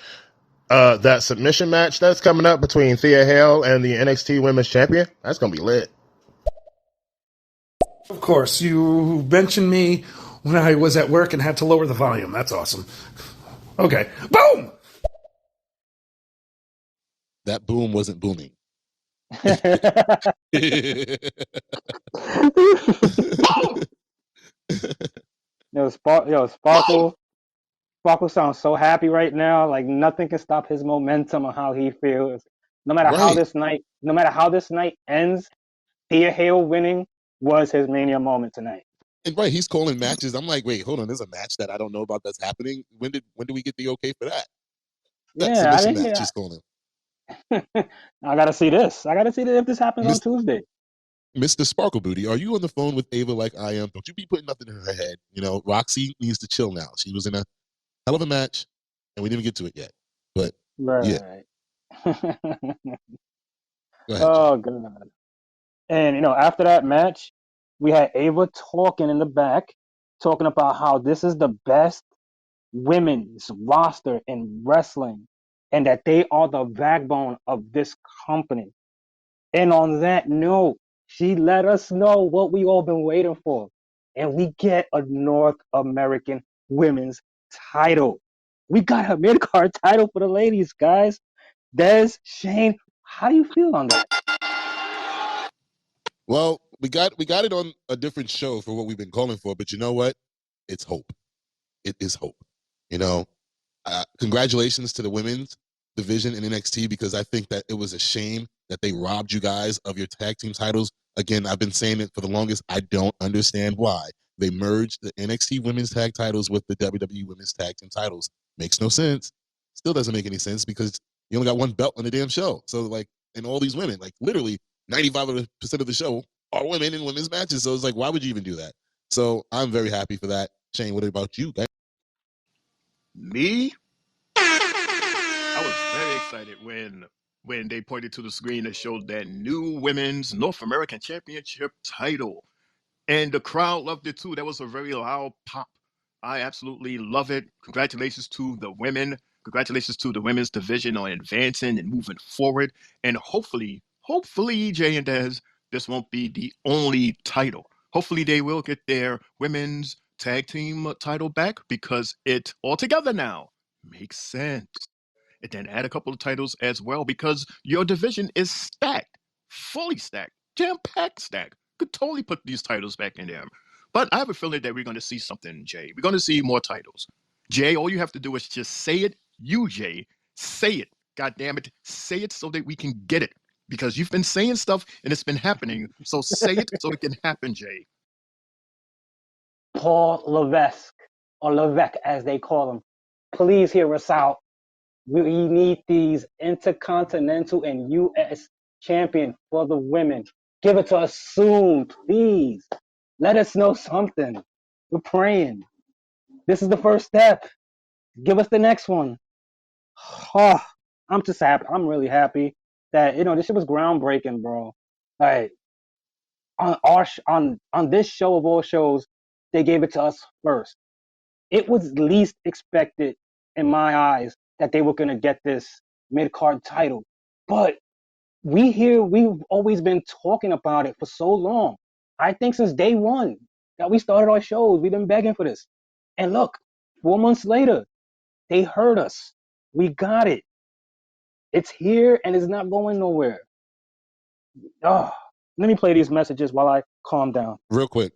that submission match that's coming up between Thea Hale and the NXT Women's Champion, that's gonna be lit. Of course, you mentioned me when I was at work and had to lower the volume. That's awesome. Okay. Boom! That boom wasn't booming. Sparkle sounds so happy right now. Like nothing can stop his momentum or how he feels. Right. No matter how this night ends, Thea Hale winning was his mania moment tonight. And right, he's calling matches. I'm like, wait, hold on. There's a match that I don't know about that's happening. When did we get the okay for that? That Yeah, I submission didn't match hear. is calling. I gotta see this. I gotta see if this happens on Miss, Tuesday. Mr. Sparkle Booty, are you on the phone with Ava like I am? Don't you be putting nothing in her head. Roxy needs to chill now. She was in a hell of a match, and we didn't get to it yet. But yeah, Right. go ahead, Jay. Oh god. And after that match, we had Ava talking in the back, talking about how this is the best women's roster in wrestling, and that they are the backbone of this company. And on that note, she let us know what we all been waiting for, and we get a North American women's title. We got a mid card title for the ladies, guys. Des, Shane, how do you feel on that? Well, we got it on a different show for what we've been calling for, but you know what? It's hope. It is hope. You know, congratulations to the women's division in NXT because I think that it was a shame that they robbed you guys of your tag team titles. Again, I've been saying it for the longest. I don't understand why they merged the NXT women's tag titles with the WWE women's tag team titles. Makes no sense. Still doesn't make any sense because you only got one belt on the damn show. So like, and all these women, like literally 95% of the show are women in women's matches. So it's like, why would you even do that? So I'm very happy for that. Shane, what about you, guys? Me? I was very excited when they pointed to the screen that showed that new women's North American Championship title. And the crowd loved it too. That was a very loud pop. I absolutely love it. Congratulations to the women. Congratulations to the women's division on advancing and moving forward. And hopefully, Jay and Des, this won't be the only title. Hopefully, they will get their women's tag team title back because it altogether now makes sense. And then add a couple of titles as well because your division is stacked, fully stacked, jam-packed stacked. Could totally put these titles back in there. But I have a feeling that we're going to see something, Jay. We're going to see more titles. Jay, all you have to do is just say it. You, Jay, say it. God damn it. Say it so that we can get it. Because you've been saying stuff and it's been happening. So say it so it can happen, Jay. Paul Levesque, or Levesque as they call him. Please hear us out. We need these Intercontinental and U.S. champion for the women. Give it to us soon, please. Let us know something. We're praying. This is the first step. Give us the next one. Oh, I'm just happy. I'm really happy that this shit was groundbreaking, bro. Like on this show of all shows, they gave it to us first. It was least expected in my eyes that they were gonna get this mid card title, but we've always been talking about it for so long. I think since day one that we started our shows, we've been begging for this. And look, 4 months later, they heard us. We got it. It's here and it's not going nowhere. Oh, let me play these messages while I calm down. Real quick.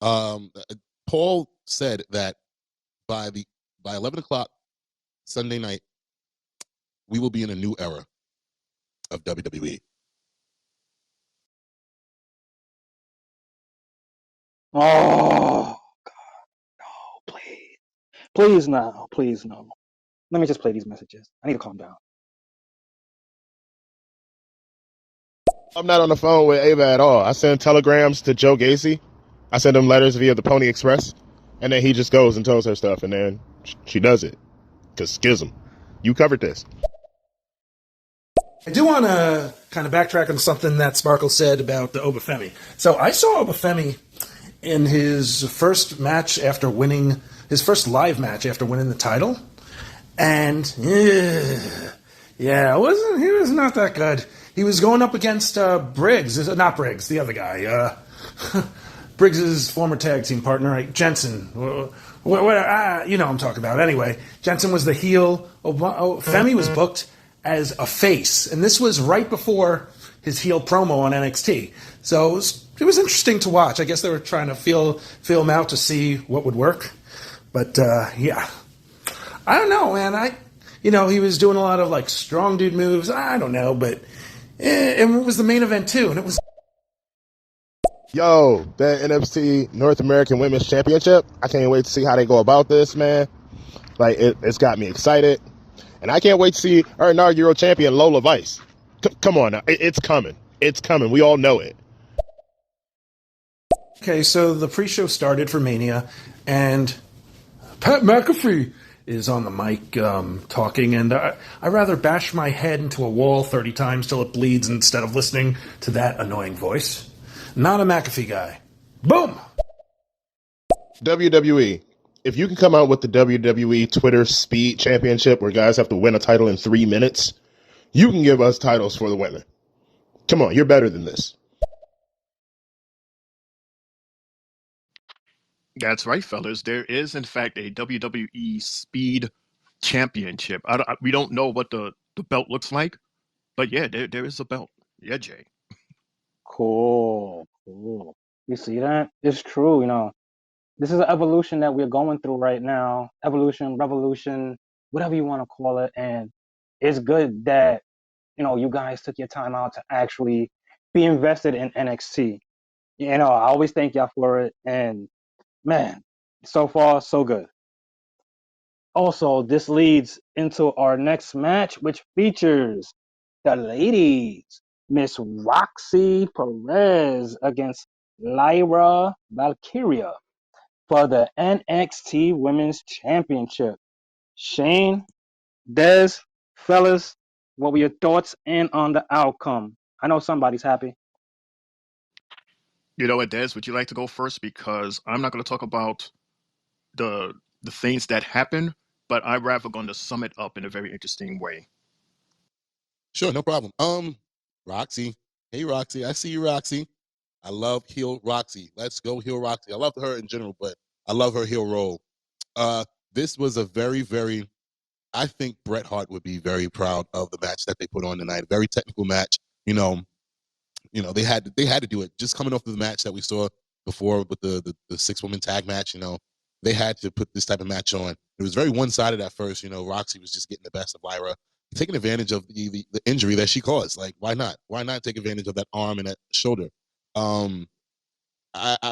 Paul said that by 11 o'clock Sunday night, we will be in a new era of WWE. Oh, God, no, please. Please no. Please no. Let me just play these messages. I need to calm down. I'm not on the phone with Ava at all. I send telegrams to Joe Gacy. I send him letters via the Pony Express, and then he just goes and tells her stuff, and then she does it. Cause schism. You covered this. I do want to kind of backtrack on something that Sparkle said about the Obafemi. So I saw Obafemi in his first match after winning his first live match after winning the title, and he was not that good. He was going up against Briggs, not Briggs, the other guy, Briggs's former tag team partner, right? Jensen. You know what I'm talking about. Anyway, Jensen was the heel. Femi was booked as a face, and this was right before his heel promo on NXT. So it was interesting to watch. I guess they were trying to feel him out to see what would work. But yeah, I don't know, man. He was doing a lot of like strong dude moves. I don't know, but it was the main event too, and it was. Yo, that NXT North American Women's Championship. I can't wait to see how they go about this, man. Like it's got me excited, and I can't wait to see our inaugural champion Lola Vice. Come on now, it's coming. It's coming. We all know it. Okay, so the pre-show started for Mania, and Pat McAfee is on the mic talking, and I rather bash my head into a wall 30 times till it bleeds instead of listening to that annoying voice. Not a McAfee guy. Boom! WWE. If you can come out with the WWE Twitter Speed Championship where guys have to win a title in 3 minutes, you can give us titles for the women. Come on, you're better than this. That's right, fellas. There is, in fact, a WWE Speed Championship. We don't know what the belt looks like, but yeah, there is a belt. Yeah, Jay. Cool. You see that? It's true, This is an evolution that we're going through right now. Evolution, revolution, whatever you want to call it. And it's good that, you guys took your time out to actually be invested in NXT. I always thank y'all for it. And man, so far, so good. Also, this leads into our next match, which features the ladies Miss Roxy Perez against Lyra Valkyria for the NXT Women's Championship. Shane, Des, fellas, what were your thoughts and on the outcome? I know somebody's happy. You know what, Des? Would you like to go first? Because I'm not going to talk about the the things that happen, but I'm rather going to sum it up in a very interesting way. Sure, no problem. Roxy. Hey, Roxy. I see you, Roxy. I love heel Roxy. Let's go heel Roxy. I love her in general, but I love her heel role. This was a very, very. I think Bret Hart would be very proud of the match that they put on tonight. Very technical match. They had to do it. Just coming off of the match that we saw before with the 6-woman tag match, they had to put this type of match on. It was very one-sided at first. Roxy was just getting the best of Lyra, taking advantage of the injury that she caused. Like, why not? Why not take advantage of that arm and that shoulder? I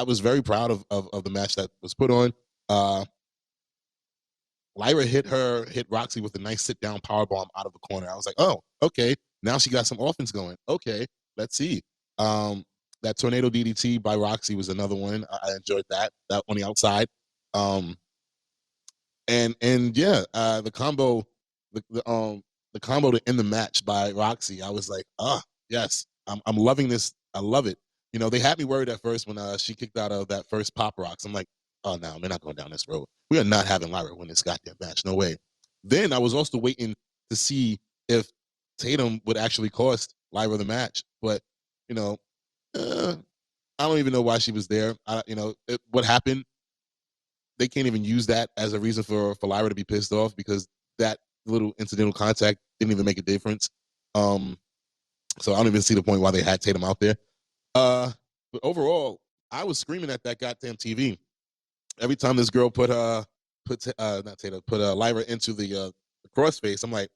was very proud of the match that was put on. Lyra hit Roxy with a nice sit down power bomb out of the corner. I was like, oh, okay. Now she got some offense going. Okay, let's see. That tornado DDT by Roxy was another one. I enjoyed that on the outside. And yeah, the combo, the combo to end the match by Roxy. I was like, yes, I'm loving this. I love it. They had me worried at first when she kicked out of that first Pop Rocks. I'm like, oh no, we're not going down this road. We are not having Lyra win this goddamn match. No way. Then I was also waiting to see if Tatum would actually cost Lyra the match, but I don't even know why she was there. What happened? They can't even use that as a reason for Lyra to be pissed off because that little incidental contact didn't even make a difference. So I don't even see the point why they had Tatum out there. But overall, I was screaming at that goddamn TV every time this girl put Lyra into the crossface. I'm like,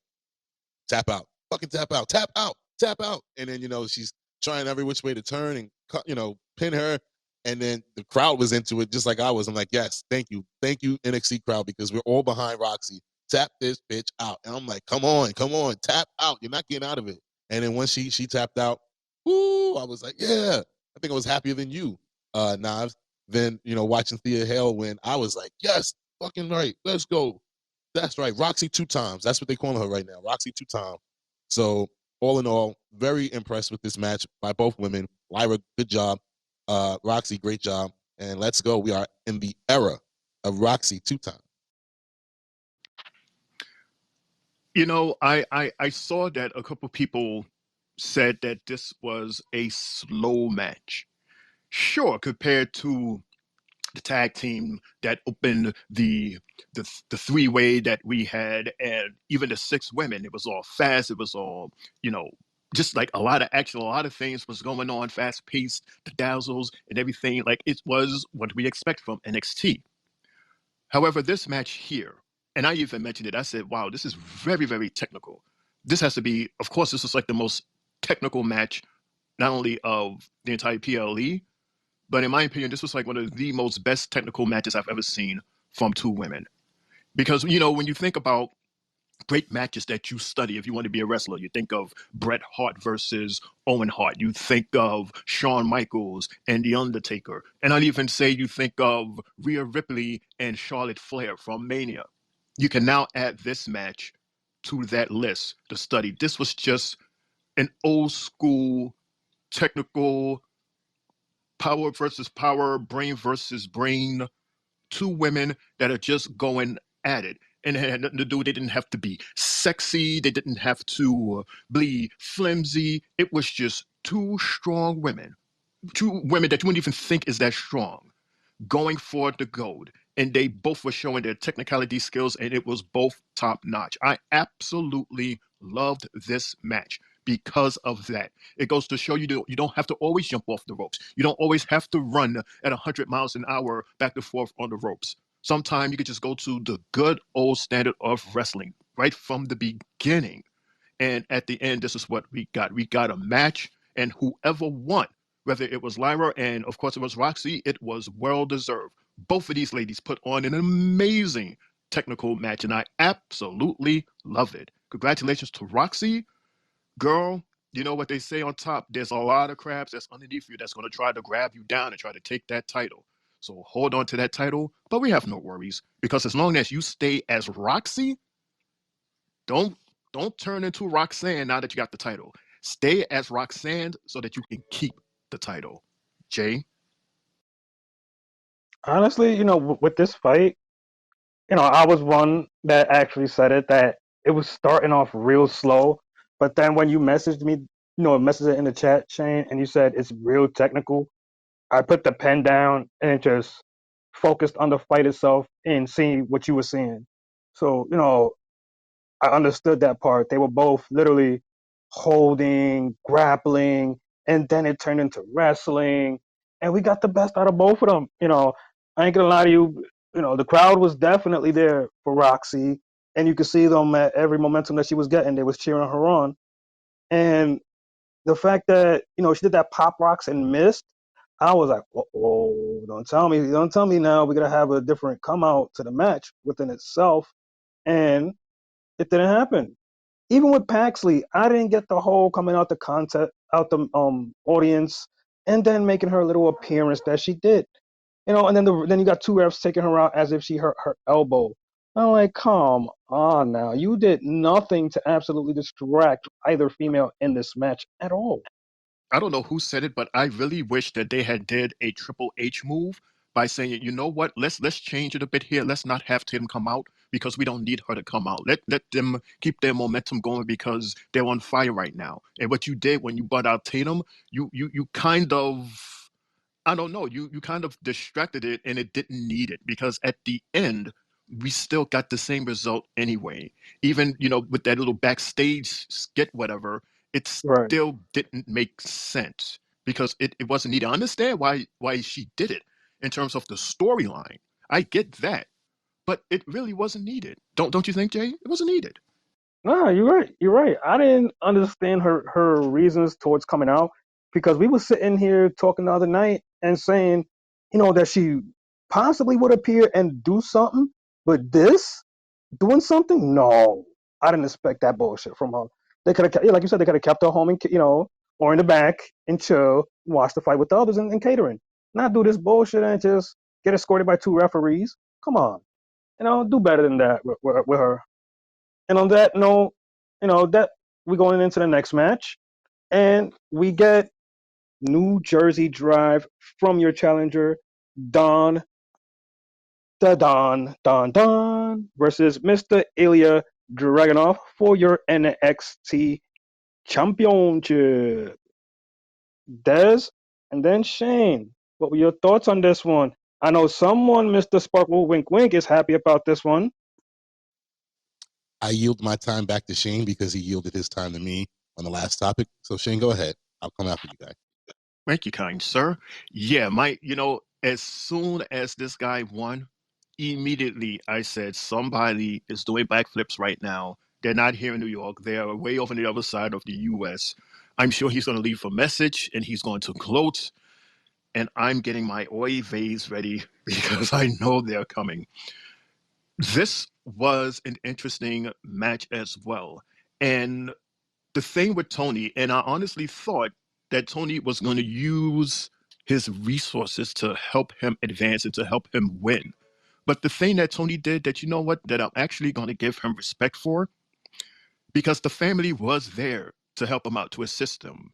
tap out, fucking tap out, tap out, tap out. And then, she's trying every which way to turn and, pin her. And then the crowd was into it just like I was. I'm like, yes, thank you, NXT crowd, because we're all behind Roxy. Tap this bitch out. And I'm like, come on, tap out. You're not getting out of it. And then once she tapped out, woo, I was like, yeah. I think I was happier than you, Knives. Then, watching Thea Hale win, I was like, yes, fucking right, let's go. That's right. Roxy 2 times. That's what they call her right now. Roxy 2 times. So all in all, very impressed with this match by both women. Lyra, good job. Roxy, great job. And let's go. We are in the era of Roxy 2 times. I saw that a couple people said that this was a slow match. Sure, compared to the tag team that opened the 3-way that we had, and even the 6 women, it was all fast. It was all, just like a lot of action, a lot of things was going on, fast paced, the dazzles and everything. Like, it was what we expect from NXT. However, this match here, and I even mentioned it, I said, wow, this is very, very technical. This has to be, of course, this is like the most technical match, not only of the entire PLE, but in my opinion, this was like one of the most best technical matches I've ever seen from 2 women. Because, when you think about great matches that you study, if you want to be a wrestler, you think of Bret Hart versus Owen Hart. You think of Shawn Michaels and The Undertaker. And I'd even say you think of Rhea Ripley and Charlotte Flair from Mania. You can now add this match to that list to study. This was just an old school technical power versus power, brain versus brain, 2 women that are just going at it. And it had nothing to do, they didn't have to be sexy, they didn't have to be flimsy. It was just 2 strong women, 2 women that you wouldn't even think is that strong, going for the gold. And they both were showing their technicality skills, and it was both top notch. I absolutely loved this match because of that. It goes to show you don't have to always jump off the ropes. You don't always have to run at 100 miles an hour back and forth on the ropes. Sometimes you could just go to the good old standard of wrestling right from the beginning. And at the end, this is what we got. We got a match, and whoever won, whether it was Lyra and of course it was Roxy, it was well deserved. Both of these ladies put on an amazing technical match, and I absolutely love it. Congratulations to Roxy. Girl, you know what they say on top? There's a lot of crabs that's underneath you that's going to try to grab you down and try to take that title. So hold on to that title, but we have no worries because as long as you stay as Roxy, don't don't turn into Roxanne now that you got the title. Stay as Roxanne so that you can keep the title. Jay, Honestly, with this fight, I was one that actually said it that it was starting off real slow, but then when you messaged me, messaged it in the chat, Shane, and you said it's real technical, I put the pen down and just focused on the fight itself and seeing what you were seeing. So, I understood that part. They were both literally holding, grappling, and then it turned into wrestling. And we got the best out of both of them. I ain't gonna lie to you, the crowd was definitely there for Roxy. And you could see them at every momentum that she was getting, they was cheering her on. And the fact that, she did that pop rocks and missed, I was like, oh, don't tell me now we're gonna have a different come out to the match within itself. And it didn't happen. Even with Paxley, I didn't get the whole coming out the content out the audience and then making her little appearance that she did. And then you got two refs taking her out as if she hurt her elbow. I'm like, come on now. You did nothing to absolutely distract either female in this match at all. I don't know who said it, but I really wish that they had did a Triple H move by saying, you know what, let's change it a bit here. Let's not have Tatum come out because we don't need her to come out. Let them keep their momentum going because they're on fire right now. And what you did when you brought out Tatum, you kind of, I don't know, you kind of distracted it and it didn't need it because at the end we still got the same result anyway. Even, with that little backstage skit, whatever, it Right. still didn't make sense because it wasn't needed. I understand why she did it in terms of the storyline. I get that, but it really wasn't needed. Don't you think, Jay? It wasn't needed. No, you're right. You're right. I didn't understand her reasons towards coming out because we were sitting here talking the other night and saying, that she possibly would appear and do something, but this doing something, no, I didn't expect that bullshit from her. They could have, like you said, they could have kept her home and or in the back and chill, watch the fight with the others and catering, not do this bullshit and just get escorted by two referees. Come on, do better than that with her. And on that note, that we're going into the next match, and we get New Jersey Drive from your challenger, Don Don versus Mr. Ilya Dragunov for your NXT Championship. Dez, and then Shane. What were your thoughts on this one? I know someone, Mr. Sparkle Wink Wink, is happy about this one. I yield my time back to Shane because he yielded his time to me on the last topic. So Shane, go ahead. I'll come after you guys. Thank you, kind sir. Yeah, as soon as this guy won, immediately I said, somebody is doing backflips right now. They're not here in New York. They're way over on the other side of the US. I'm sure he's going to leave a message and he's going to gloat. And I'm getting my oy vase ready because I know they're coming. This was an interesting match as well. And the thing with Tony, and I honestly thought that Tony was going to use his resources to help him advance and to help him win. But the thing that Tony did that, you know what, that I'm actually going to give him respect for, because the family was there to help him out, to assist him.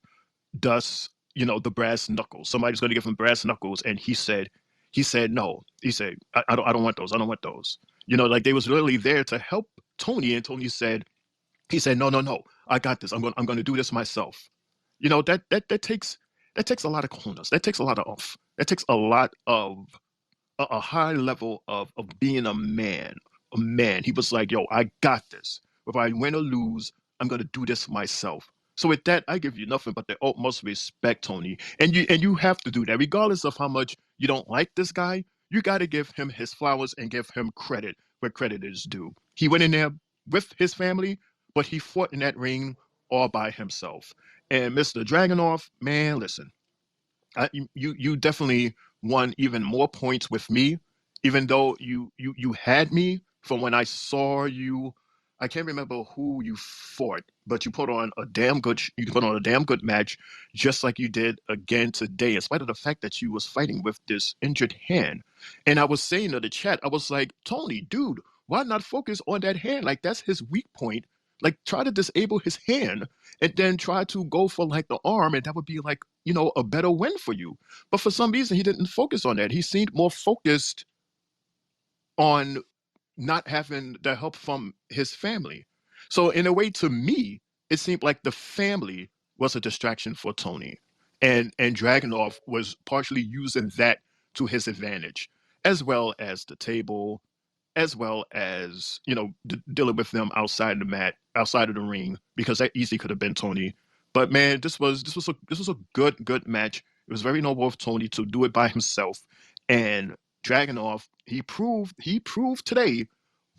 Thus, the brass knuckles. Somebody's going to give him brass knuckles. And he said, no. He said, I don't want those. I don't want those. Like they was literally there to help Tony. And Tony said, he said, no, no, no, I got this. I'm going to do this myself. That takes a lot of coolness. That takes a lot of oomph. That takes a lot of a high level of being a man. A man. He was like, yo, I got this. If I win or lose, I'm going to do this myself. So with that, I give you nothing but the utmost respect, Tony. And you have to do that, regardless of how much you don't like this guy. You got to give him his flowers and give him credit where credit is due. He went in there with his family, but he fought in that ring all by himself. And Mr. Dragunov, man, listen, you definitely won even more points with me, even though you had me from when I saw you I can't remember who you fought, but you put on a damn good match, just like you did again today. In spite of the fact that you was fighting with this injured hand, and I was saying to the chat, I was like, Tony, dude, why not focus on that hand? Like that's his weak point. Like try to disable his hand, and then try to go for like the arm, and that would be like a better win for you. But for some reason, he didn't focus on that. He seemed more focused on not having the help from his family. So in a way, to me, it seemed like the family was a distraction for Tony, and Dragunov was partially using that to his advantage, as well as the table, as well as dealing with them outside the mat, outside of the ring, because that easily could have been Tony. But man, this was a good match. It was very noble of Tony to do it by himself, and Dragunov he proved today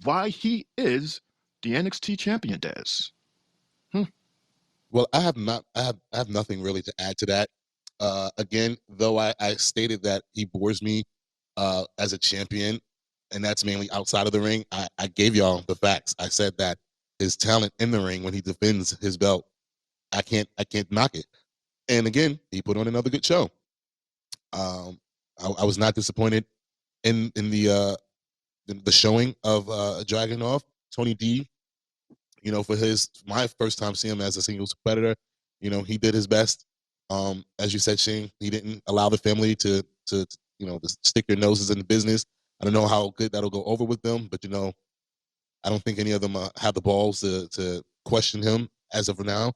why he is the NXT champion, Des. Well, I have nothing really to add to that. Again, though I stated that he bores me as a champion, and that's mainly outside of the ring. I gave y'all the facts. I said that his talent in the ring when he defends his belt, I can't knock it. And again, he put on another good show. I was not disappointed in the showing of Dragunov. Tony D, for my first time seeing him as a singles competitor, he did his best. As you said, Shane, he didn't allow the family to stick their noses in the business. I don't know how good that'll go over with them, but I don't think any of them have the balls to question him as of now.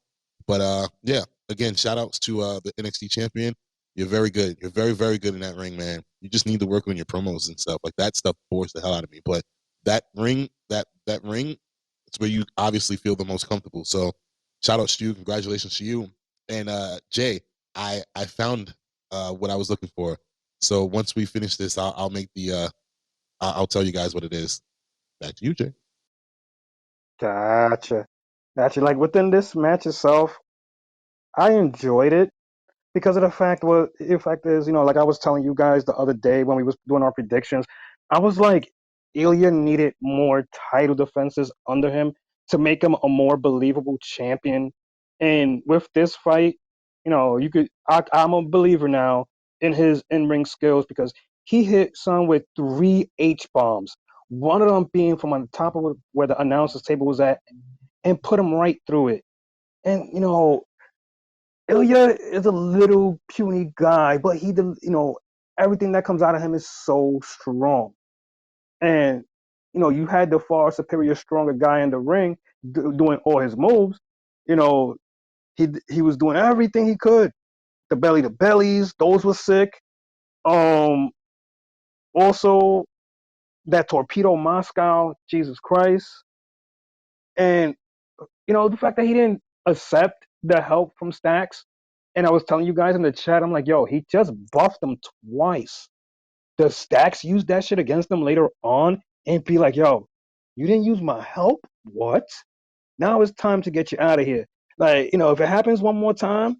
But yeah, again, shout outs to the NXT champion. You're very good. You're very, very good in that ring, man. You just need to work on your promos and stuff. Like that stuff bores the hell out of me. But that ring, that ring, it's where you obviously feel the most comfortable. So shout outs to you. Congratulations to you. And Jay, I found what I was looking for. So once we finish this, I'll make I'll tell you guys what it is. Back to you, Jay. Gotcha. Like within this match itself, I enjoyed it because of the fact is, like I was telling you guys the other day when we was doing our predictions, I was like, Ilya needed more title defenses under him to make him a more believable champion. And with this fight, I'm a believer now in his in-ring skills because he hit Son with 3 H-bombs, one of them being from on top of where the announcer's table was at, and put him right through it. And Ilya is a little puny guy, but everything that comes out of him is so strong. And you had the far superior, stronger guy in the ring doing all his moves. You know, he was doing everything he could. The belly to bellies, those were sick. Also that torpedo Moscow, Jesus Christ, and the fact that he didn't accept the help from Stacks. And I was telling you guys in the chat, I'm like, yo, he just buffed them twice. Does Stacks use that shit against them later on and be like, yo, you didn't use my help? What? Now it's time to get you out of here. Like, if it happens one more time,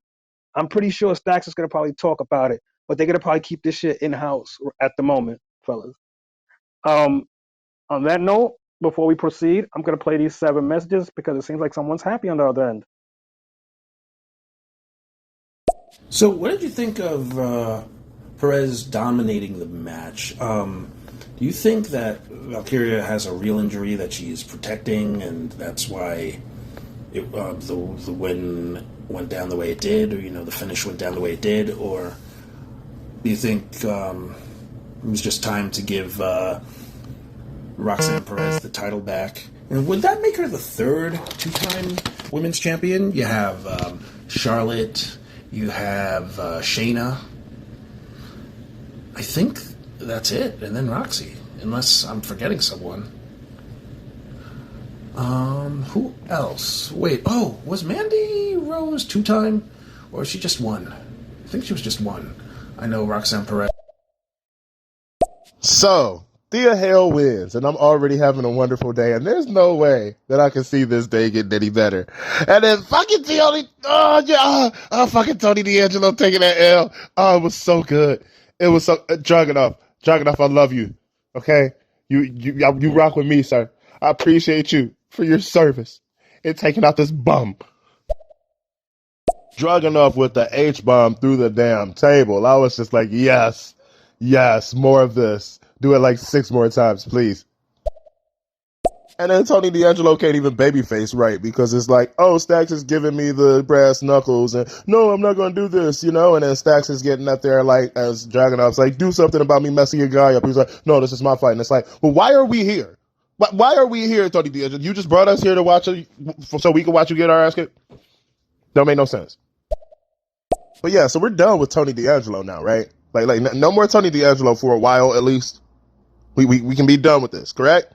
I'm pretty sure Stacks is going to probably talk about it. But they're going to probably keep this shit in-house at the moment, fellas. On that note, before we proceed, I'm going to play these 7 messages because it seems like someone's happy on the other end. So, what did you think of Perez dominating the match? Do you think that Valkyria has a real injury that she's protecting, and that's why the win went down the way it did, or the finish went down the way it did, or do you think it was just time to give Roxanne Perez the title back? And would that make her the 3rd 2-time women's champion? You have Charlotte. You have Shayna. I think that's it. And then Roxy. Unless I'm forgetting someone. Who else? Wait, was Mandy Rose 2-time? Or is she just 1? I think she was just 1. I know Roxanne Perez. So, Thea Hale wins, and I'm already having a wonderful day, and there's no way that I can see this day getting any better. And then fucking fucking Tony D'Angelo taking that L. Oh, it was so good. It was so Dragunov, I love you. Okay, you rock with me, sir. I appreciate you. for your service in taking out this bum. Dragunov with the H-bomb through the damn table. I was just like, yes, more of this. Do it like 6 more times, please. And then Tony D'Angelo can't even babyface right because it's like, oh, Stacks is giving me the brass knuckles and no, I'm not going to do this, And then Stacks is getting up there like, as Dragunov's like, do something about me messing your guy up. He's like, no, this is my fight. And it's like, well, why are we here? Why are we here, Tony D'Angelo? You just brought us here to watch it so we can watch you get our ass kicked? Don't make no sense. But yeah, so we're done with Tony D'Angelo now, right? Like no more Tony D'Angelo for a while at least. We can be done with this, correct?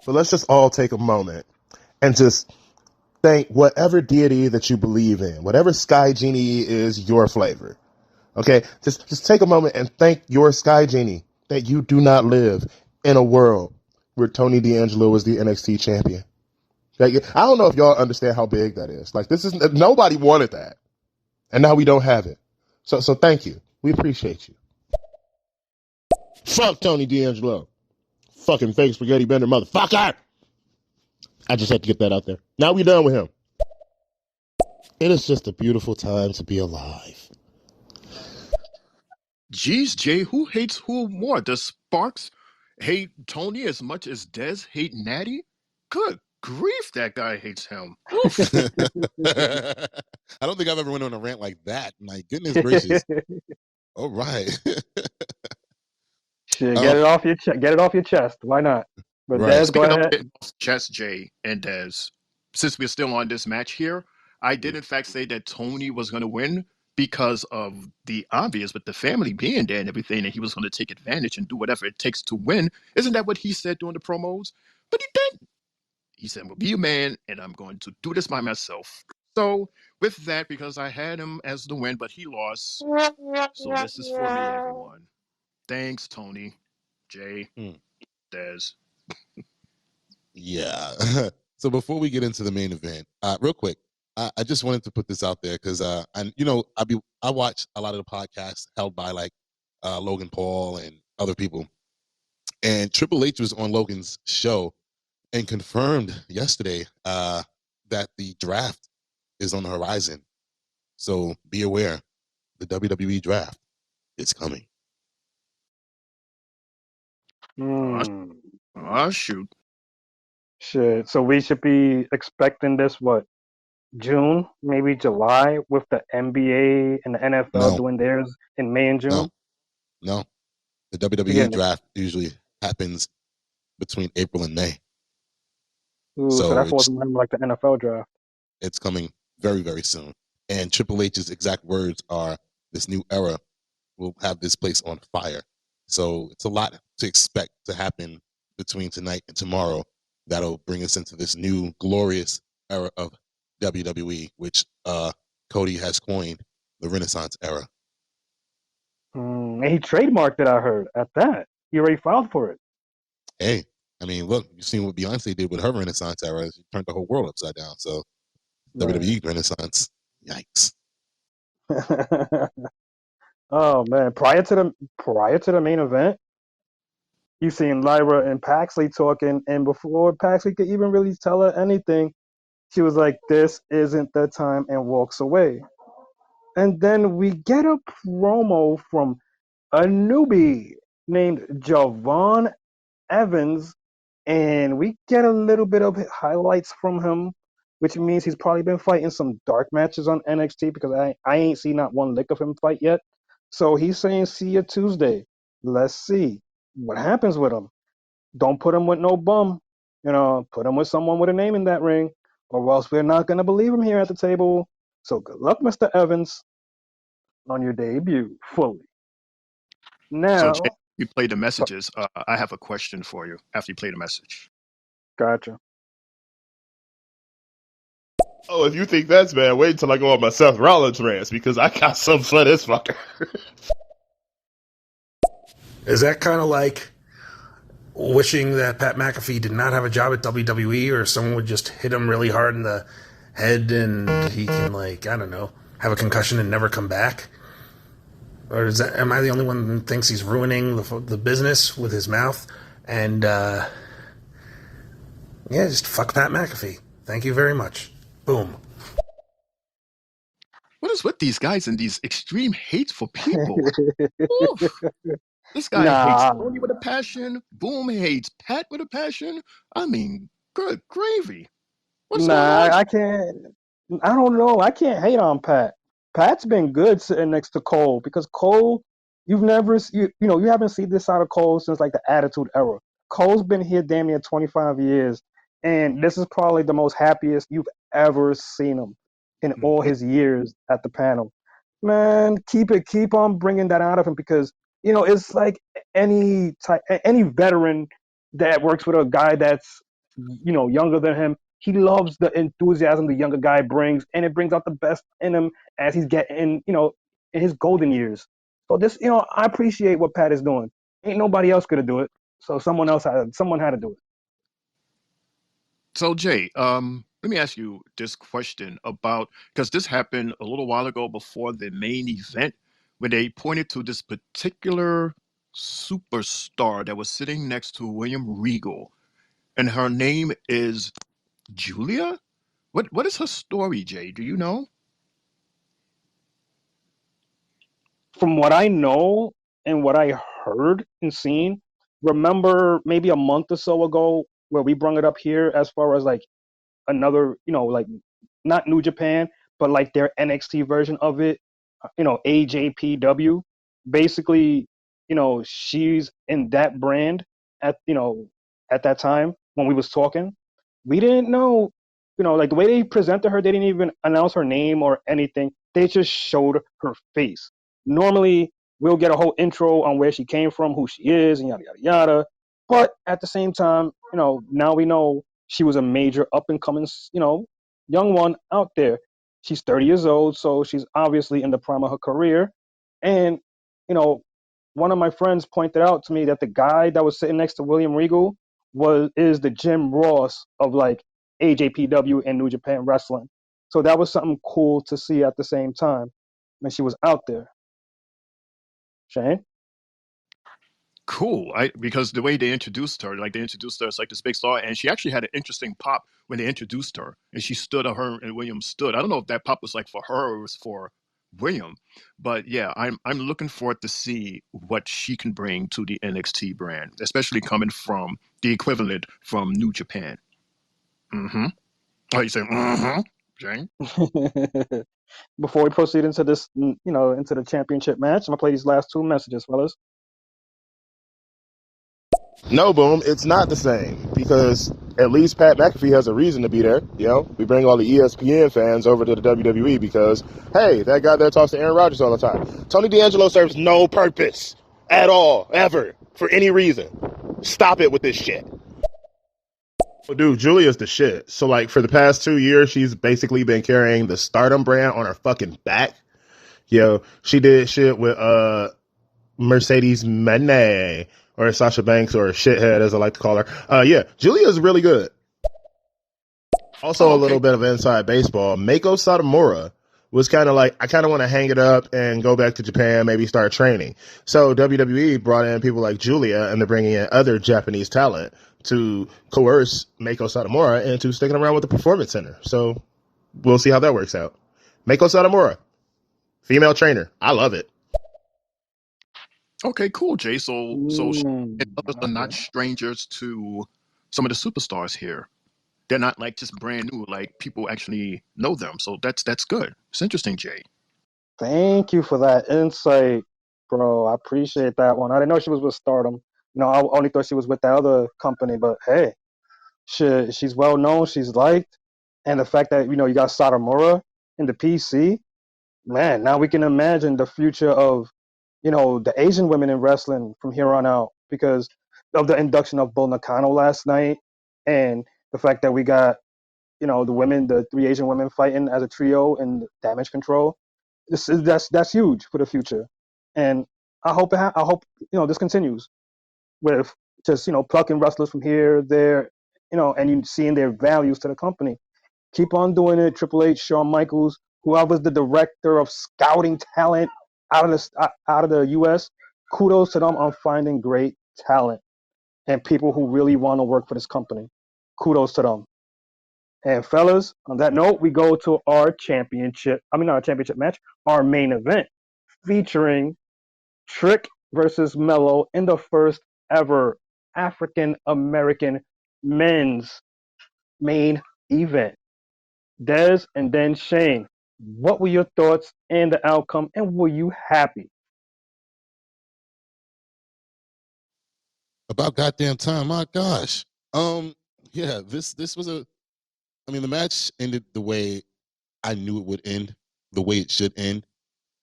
But let's just all take a moment and just thank whatever deity that you believe in, whatever Sky Genie is your flavor. Okay? Just take a moment and thank your Sky Genie that you do not live in a world where Tony D'Angelo is the NXT champion. Like, I don't know if y'all understand how big that is. Like, this is nobody wanted that. And now we don't have it. So thank you. We appreciate you. Fuck Tony D'Angelo. Fucking fake spaghetti bender motherfucker. I just had to get that out there. Now we done with him. It is just a beautiful time to be alive. Geez, Jay, who hates who more? Does Sparks hate Tony as much as Dez hate Natty? Good grief, that guy hates him. I don't think I've ever went on a rant like that. My goodness gracious. All right. Shit, get it off your chest. Why not? But Right. Dez, go Speaking of ahead. getting off chest, Jay and Dez, since we're still on this match here, I did in fact say that Tony was going to win because of the obvious, with the family being there and everything, and he was going to take advantage and do whatever it takes to win. Isn't that what he said during the promos? But he didn't. He said, "Well, be a man, and I'm going to do this by myself." So with that, because I had him as the win, but he lost. So this is for me, everyone. Thanks, Tony, Jay, Dez. Yeah. So before we get into the main event, real quick, I just wanted to put this out there because I watch a lot of the podcasts held by like Logan Paul and other people, and Triple H was on Logan's show and confirmed yesterday that the draft is on the horizon. So be aware, the WWE draft is coming. Oh, shoot. Shit. So we should be expecting this what? June, maybe July, with the NBA and the NFL No, doing theirs in May and no, June. no. The WWE Again, draft usually happens between April and May. so So that falls in line with like the NFL draft. it's coming very, very soon. And Triple H's exact words are, this new era will have this place on fire. So it's a lot to expect to happen between tonight and tomorrow that'll bring us into this new glorious era of WWE, which Cody has coined the Renaissance era. And he trademarked it, I heard, at that. He already filed for it. Hey, I mean, look, you've seen what Beyonce did with her Renaissance era. She turned the whole world upside down. So Right. WWE Renaissance, yikes. Oh man! Prior to the main event, you seen Lyra and Paxley talking, and before Paxley could even really tell her anything, she was like, "This isn't the time," and walks away. And then we get a promo from a newbie named Javon Evans, and we get a little bit of highlights from him, which means he's probably been fighting some dark matches on NXT because I ain't seen not one lick of him fight yet. So he's saying, "See you Tuesday." Let's see what happens with him. Don't put him with no bum. Put him with someone with a name in that ring, or else we're not going to believe him here at the table. So good luck, Mr. Evans, on your debut fully. So, Jay, Now, you play the messages. I have a question for you after you play the message. gotcha. Oh, if you think that's bad, wait until I go on my Seth Rollins rants because I got something for this fucker. Is that kind of like wishing that Pat McAfee did not have a job at WWE, or someone would just hit him really hard in the head and he can, like, I don't know, have a concussion and never come back? Or am I the only one who thinks he's ruining the business with his mouth? And Yeah, just fuck Pat McAfee. Thank you very much. Boom. What is with these guys and these extreme hateful people? Oof. This guy hates Nah, Tony with a passion. Boom hates Pat with a passion. I mean, good gravy. What's going nah, on? I can't. I don't know. I can't hate on Pat. Pat's been good sitting next to Cole because Cole, you've never, you haven't seen this side of Cole since like the Attitude Era. Cole's been here damn near 25 years, and this is probably the most happiest you've ever seen him in all Mhm. his years at the panel. Man, keep on bringing that out of him because it's like any veteran that works with a guy that's younger than him. He loves the enthusiasm the younger guy brings, and it brings out the best in him as he's getting, in his golden years. So this, I appreciate what Pat is doing. Ain't nobody else gonna do it, so someone had to do it. So Jay, let me ask you this question about because this happened a little while ago before the main event, when they pointed to this particular superstar that was sitting next to William Regal, and her name is Julia. What is her story, Jay? Do you know? From what I know and what I heard and seen, remember maybe a month or so ago where we brung it up here as far as like another, like not New Japan, but like their NXT version of it, AJPW. Basically, she's in that brand at that time when we was talking. We didn't know, like the way they presented her, they didn't even announce her name or anything. They just showed her face. Normally, we'll get a whole intro on where she came from, who she is, and yada yada yada. But at the same time, now we know she was a major up and coming, young one out there. She's 30 years old, so she's obviously in the prime of her career. And, you know, one of my friends pointed out to me that the guy that was sitting next to William Regal is the Jim Ross of like AJPW and New Japan Wrestling. So that was something cool to see at the same time when she was out there. Shane? Cool. Because the way they introduced her, like they introduced her as like this big star, and she actually had an interesting pop when they introduced her, and she stood, her and William stood. I don't know if that pop was like for her or it was for William, but yeah, I'm looking forward to see what she can bring to the NXT brand, especially coming from the equivalent from New Japan. Mm-hmm. Oh, you say mm-hmm, Jane? Before we proceed into this, into the championship match, I'm gonna play these last two messages, fellas. No, Boom, it's not the same because at least Pat McAfee has a reason to be there. We bring all the ESPN fans over to the WWE because, hey, that guy there talks to Aaron Rodgers all the time. Tony D'Angelo serves no purpose at all, ever, for any reason. Stop it with this shit. Well, dude, Julia's the shit. So, like, for the past 2 years, she's basically been carrying the Stardom brand on her fucking back. She did shit with Mercedes Mene or Sasha Banks or shithead as I like to call her. Yeah, Julia's really good. Also, Oh, a okay. little bit of inside baseball. Mako Satomura was kind of like, I kind of want to hang it up and go back to Japan, maybe start training. So WWE brought in people like Julia, and they're bringing in other Japanese talent to coerce Mako Satomura into sticking around with the Performance Center. So we'll see how that works out. Mako Satomura, female trainer. I love it. Okay, cool, Jay. So she and others are Okay. not strangers to some of the superstars here. They're not like just brand new. Like people actually know them. So that's good. It's interesting, Jay. Thank you for that insight, bro. I appreciate that one. I didn't know she was with Stardom. I only thought she was with the other company, but hey, she's well known, she's liked, and the fact that you got Satomura in the PC, man. Now we can imagine the future of the Asian women in wrestling from here on out because of the induction of Bull Nakano last night, and the fact that we got the three Asian women fighting as a trio in Damage Control. That's huge for the future, and I hope this continues with just plucking wrestlers from here, there, and you seeing their values to the company. Keep on doing it, Triple H, Shawn Michaels, whoever's the director of scouting talent out of the U.S. Kudos to them on finding great talent and people who really want to work for this company. Kudos to them. And fellas, on that note, we go to our not our championship match, our main event featuring Trick versus Mello in the first ever African American men's main event. Des and then Shane, what were your thoughts and the outcome, and were you happy? About goddamn time, my gosh. Yeah, this was a. I mean, the match ended the way I knew it would end, the way it should end.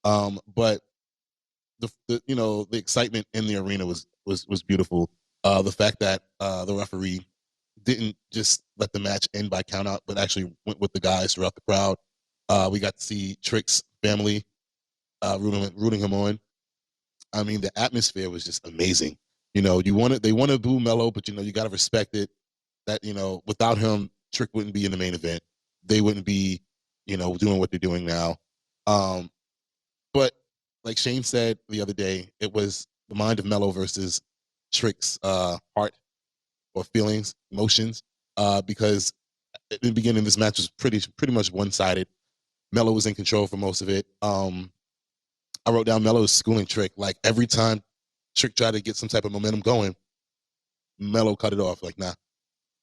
But the the excitement in the arena was beautiful. The fact that the referee didn't just let the match end by count out, but actually went with the guys throughout the crowd. We got to see Trick's family rooting him on. I mean, the atmosphere was just amazing. They want to boo Mello, but you got to respect it. That without him, Trick wouldn't be in the main event. They wouldn't be, doing what they're doing now. But like Shane said the other day, it was the mind of Mello versus Trick's heart or feelings, emotions. Because in the beginning, this match was pretty much one sided. Mello was in control for most of it. I wrote down Mello's schooling Trick. Like every time Trick tried to get some type of momentum going, Mello cut it off. Like, nah,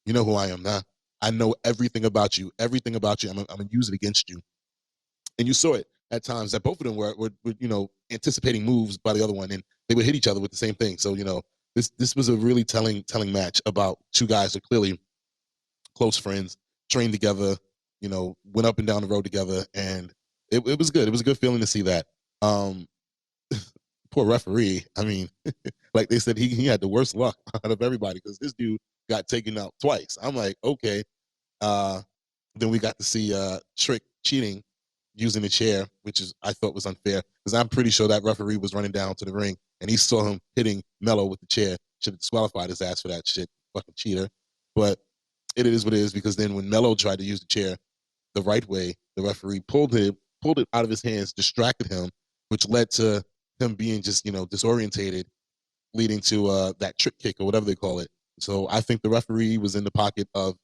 you know who I am. Nah, I know everything about you. Everything about you. I'm gonna use it against you. And you saw it at times that both of them were anticipating moves by the other one, and they would hit each other with the same thing. So this was a really telling match about two guys who are clearly close friends, trained together, went up and down the road together, and it was good. It was a good feeling to see that. Poor referee. I mean, like they said, he had the worst luck out of everybody because this dude got taken out twice. I'm like, okay. Then we got to see Trick cheating using the chair, which I thought was unfair because I'm pretty sure that referee was running down to the ring and he saw him hitting Mello with the chair. Should have disqualified his ass for that shit, fucking cheater. But it is what it is because then when Mello tried to use the chair the right way, the referee pulled it out of his hands, distracted him, which led to him being just disorientated, leading to that trick kick or whatever they call it. So I think the referee was in the pocket of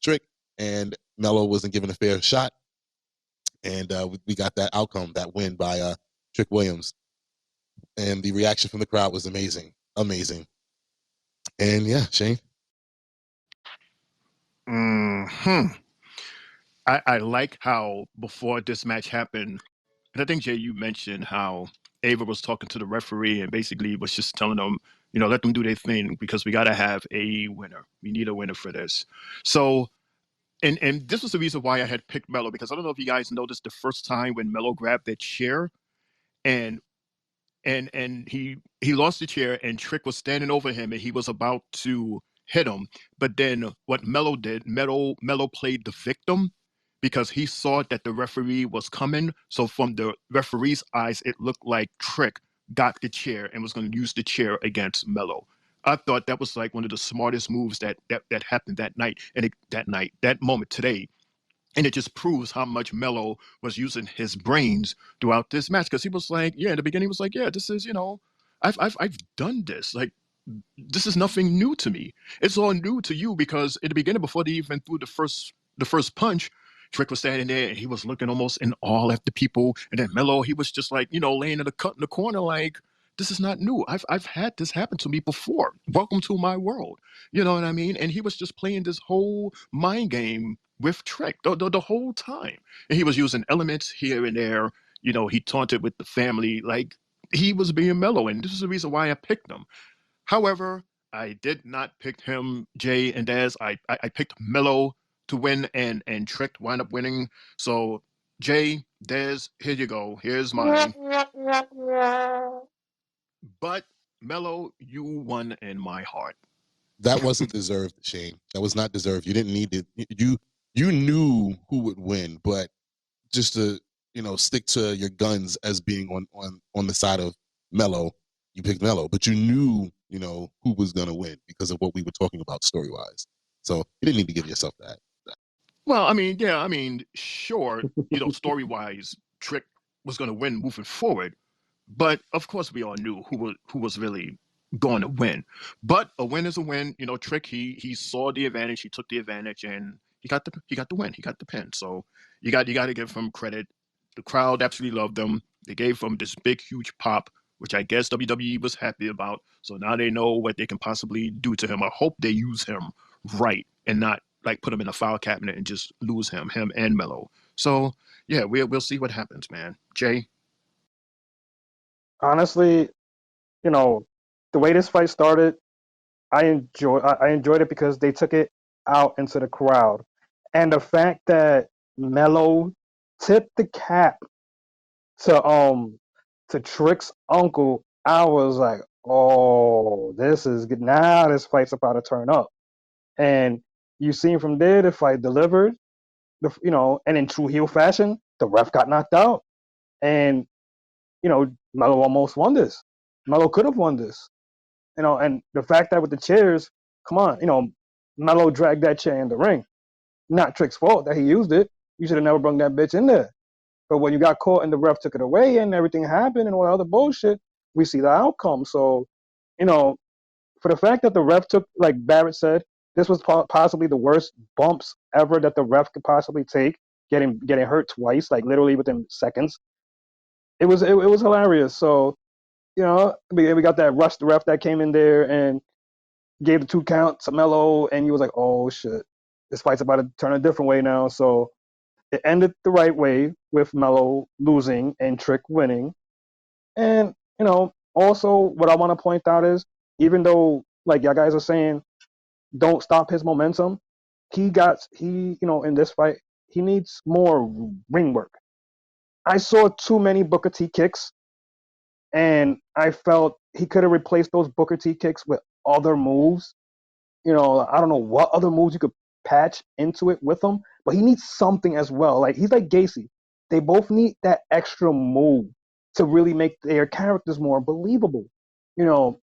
Trick, and Mello wasn't given a fair shot, and we got that outcome, that win by Trick Williams, and the reaction from the crowd was amazing. And yeah, Shane. I like how before this match happened, and I think Jay, you mentioned how Ava was talking to the referee and basically was just telling them, let them do their thing because we got to have a winner. We need a winner for this. So, and this was the reason why I had picked Mello because I don't know if you guys noticed the first time when Mello grabbed that chair and he lost the chair and Trick was standing over him and he was about to hit him. But then what Mello did, Mello played the victim because he saw that the referee was coming. So from the referee's eyes, it looked like Trick got the chair and was going to use the chair against Mello. I thought that was like one of the smartest moves that happened that night and that moment today. And it just proves how much Mello was using his brains throughout this match because he was like, yeah, in the beginning he was like, yeah, this is, I've done this. Like, this is nothing new to me. It's all new to you because in the beginning, before they even threw the first punch, Trick was standing there and he was looking almost in awe at the people. And then Mello, he was just like, laying in the cut in the corner, like, this is not new. I've had this happen to me before. Welcome to my world. You know what I mean? And he was just playing this whole mind game with Trick the whole time. And he was using elements here and there. He taunted with the family. Like, he was being Mellow. And this is the reason why I picked him. However, I did not pick him, Jay and Daz. I picked Mello to win, and Trick wound up winning. So, Jay, Daz, here you go. Here's mine. But Mello, you won in my heart. That wasn't deserved, Shane. That was not deserved. You didn't need it. You knew who would win, but just to stick to your guns as being on the side of Mello, you picked Mello, but you knew who was gonna win because of what we were talking about story wise. So you didn't need to give yourself that. Well, I mean, yeah, sure, story wise, Trick was going to win moving forward, but of course we all knew who was really going to win. But a win is a win. You know, Trick he saw the advantage, he took the advantage, and he got the win. He got the pin. So you got to give him credit. The crowd absolutely loved him. They gave him this big huge pop, which I guess WWE was happy about. So now they know what they can possibly do to him. I hope they use him right and not like put him in a file cabinet and just lose him and Mello. So yeah, we'll see what happens, man. Jay. Honestly, you know, the way this fight started, I enjoyed it because they took it out into the crowd, and the fact that Mello tipped the cap to Trick's uncle, I was like, oh, this is good. Now this fight's about to turn up, and you seen from there the fight delivered. And in true heel fashion, the ref got knocked out, and Mello almost won this. Mello could have won this, and the fact that with the chairs, come on, Mello dragged that chair in the ring. Not Trick's fault that he used it. You should have never brought that bitch in there. But when you got caught and the ref took it away and everything happened and all that other bullshit, we see the outcome. So, you know, for the fact that the ref took, like Barrett said, this was possibly the worst bumps ever that the ref could possibly take, getting hurt twice, like literally within seconds. It was hilarious. So, we got that rush the ref that came in there and gave the 2 count to Mello, and he was like, "Oh shit, this fight's about to turn a different way now." So it ended the right way with Mello losing and Trick winning. And also what I want to point out is, even though like y'all guys are saying, don't stop his momentum, in this fight he needs more ring work. I saw too many Booker T kicks, and I felt he could have replaced those Booker T kicks with other moves. I don't know what other moves you could patch into it with him, but he needs something as well. Like he's like Gacy. They both need that extra move to really make their characters more believable. You know,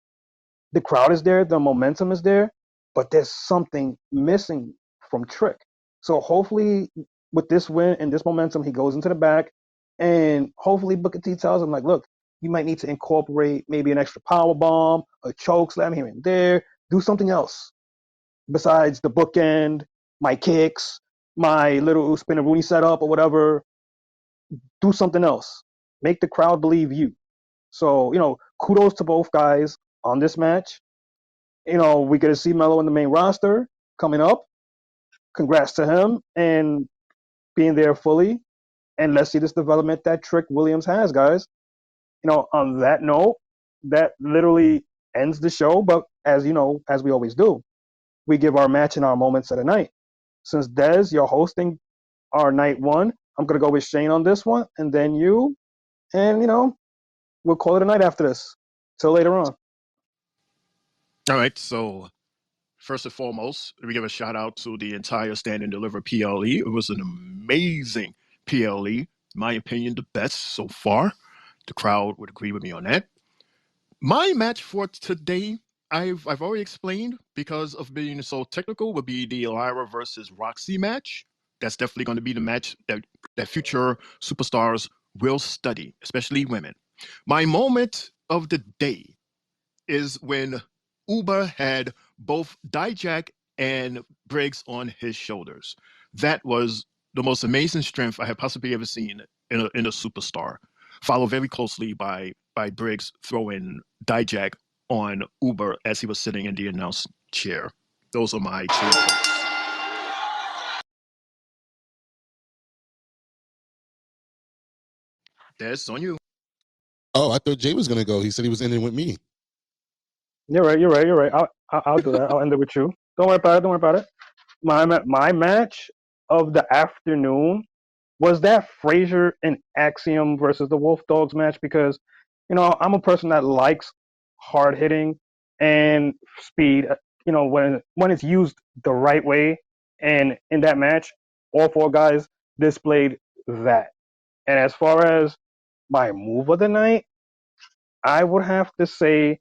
the crowd is there, the momentum is there, but there's something missing from Trick. So hopefully with this win and this momentum, he goes into the back, and hopefully Booker T tells him like, look, you might need to incorporate maybe an extra power bomb, a choke slam here and there, do something else besides the bookend, my kicks, my little spinneroonie setup or whatever. Do something else. Make the crowd believe you. So, kudos to both guys on this match. We get to see Mello in the main roster coming up. Congrats to him and being there fully. And let's see this development that Trick Williams has, guys. On that note, that literally ends the show. But as you know, as we always do, we give our match and our moments of the night. Since Dez, you're hosting our night one, I'm going to go with Shane on this one, and then you. And, we'll call it a night after this. Till later on. All right, so first and foremost, we give a shout out to the entire Stand and Deliver PLE. It was an amazing PLE, in my opinion, the best so far. The crowd would agree with me on that. My match for today, I've already explained because of being so technical, would be the Lyra versus Roxy match. That's definitely going to be the match that future superstars will study, especially women. My moment of the day is when Uber had both Dijak and Briggs on his shoulders. That was the most amazing strength I have possibly ever seen in a superstar. Followed very closely by Briggs throwing Dijak on Uber as he was sitting in the announce chair. Those are my two points. That's on you. Oh, I thought Jay was gonna go. He said he was ending with me. You're right. I'll do that. I'll end it with you. Don't worry about it. Don't worry about it. My match of the afternoon was that Frazier and Axiom versus the Wolf Dogs match, because I'm a person that likes hard hitting and speed. When it's used the right way, and in that match, all four guys displayed that. And as far as my move of the night, I would have to say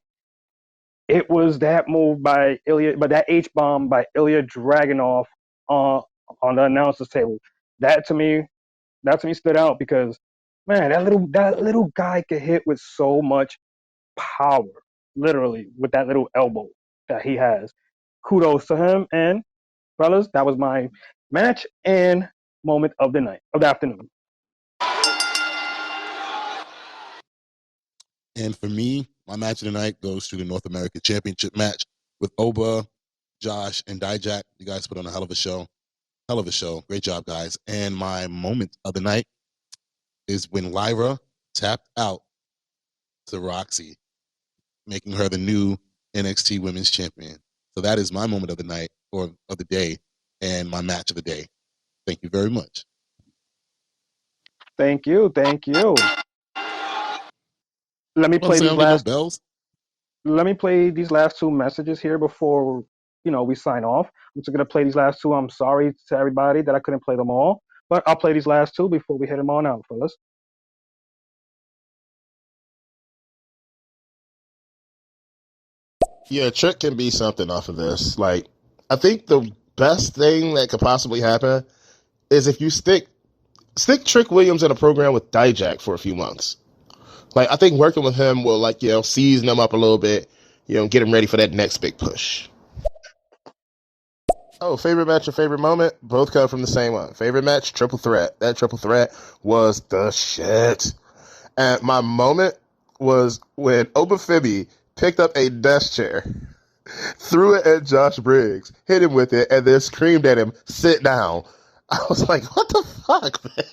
it was that move by Ilya, but that H bomb by Ilya Dragunov on on the announcer's table. That to me, that to me stood out because man, that little guy could hit with so much power. literally, with that little elbow that he has. Kudos to him. And fellas, that was my match and moment of the night, of the afternoon. And for me, my match of the night goes to the North American Championship match with Oba, Josh, and Dijak. You guys put on a hell of a show. Hell of a show. Great job, guys. And my moment of the night is when Lyra tapped out to Roxy, making her the new NXT Women's Champion. So that is my moment of the night, or of the day, and my match of the day. Thank you very much. Thank you. Thank you. Let me Well, play say I these don't get no last bells. let me play these last two messages here before we sign off. I'm just gonna play these last two. I'm sorry to everybody that I couldn't play them all, but I'll play these last two before we hit them on out, fellas. Yeah, Trick can be something off of this. Like, I think the best thing that could possibly happen is if you stick Trick Williams in a program with Dijak for a few months. Like, I think working with him will, like, season him up a little bit, get him ready for that next big push. Oh, favorite match or favorite moment? Both come from the same one. Favorite match, triple threat. That triple threat was the shit. And my moment was when Obafemi picked up a desk chair, threw it at Josh Briggs, hit him with it, and then screamed at him, "Sit down." I was like, what the fuck, man?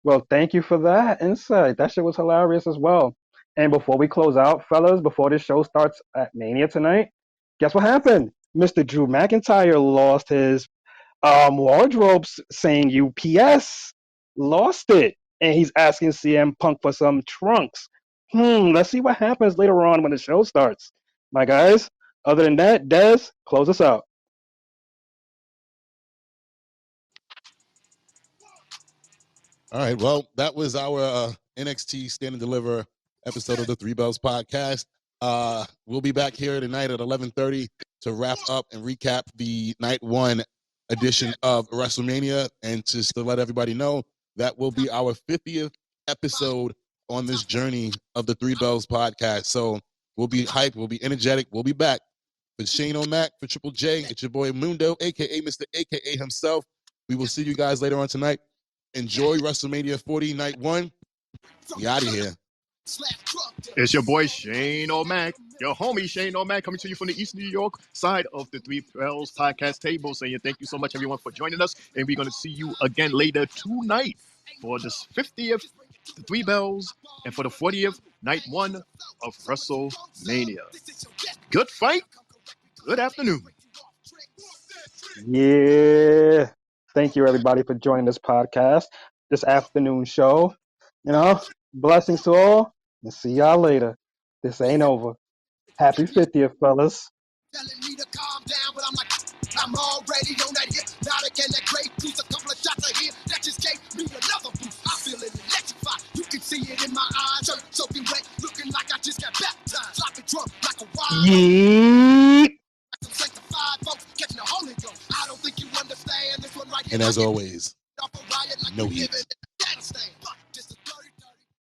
Well, thank you for that insight. That shit was hilarious as well. And before we close out, fellas, before this show starts at Mania tonight, guess what happened? Mr. Drew McIntyre lost his wardrobes saying UPS. Lost it. And he's asking CM Punk for some trunks. Let's see what happens later on when the show starts. My guys, other than that, Dez, close us out. All right. Well, that was our NXT Stand and Deliver episode of the Three Bells podcast. We'll be back here tonight at 11:30 to wrap up and recap the night one edition of Wrestlemania, and just to let everybody know that will be our 50th episode on this journey of the Three Bells podcast. So we'll be hyped, we'll be energetic, we'll be back. For Shane O'Mac, for Triple J, it's your boy Mundo, aka Mr. AKA himself. We will see you guys later on tonight. Enjoy WrestleMania 40 night one. We out of here. It's your boy Shane O'Mac, your homie Shane O'Mac, coming to you from the East New York side of the Three Bells podcast table, saying thank you so much, everyone, for joining us. And we're going to see you again later tonight for this 50th the Three Bells and for the 40th night one of WrestleMania. Good fight. Good afternoon. Yeah. Thank you, everybody, for joining this podcast, this afternoon show. Blessings to all, and see y'all later. This ain't over. Happy 50th, fellas. Telling me to calm down, but I'm like, I'm already on that hit. Now again, that great boost, a couple of shots of here that just gave me another boost. I feel it electrified. You can see it in my eyes. Shirt soaking wet, looking like I just got baptized. Sloppy drunk like a wild. Yeah. Some sanctified folks catching the Holy Ghost. I don't think you understand this one right here. And as always, no heat.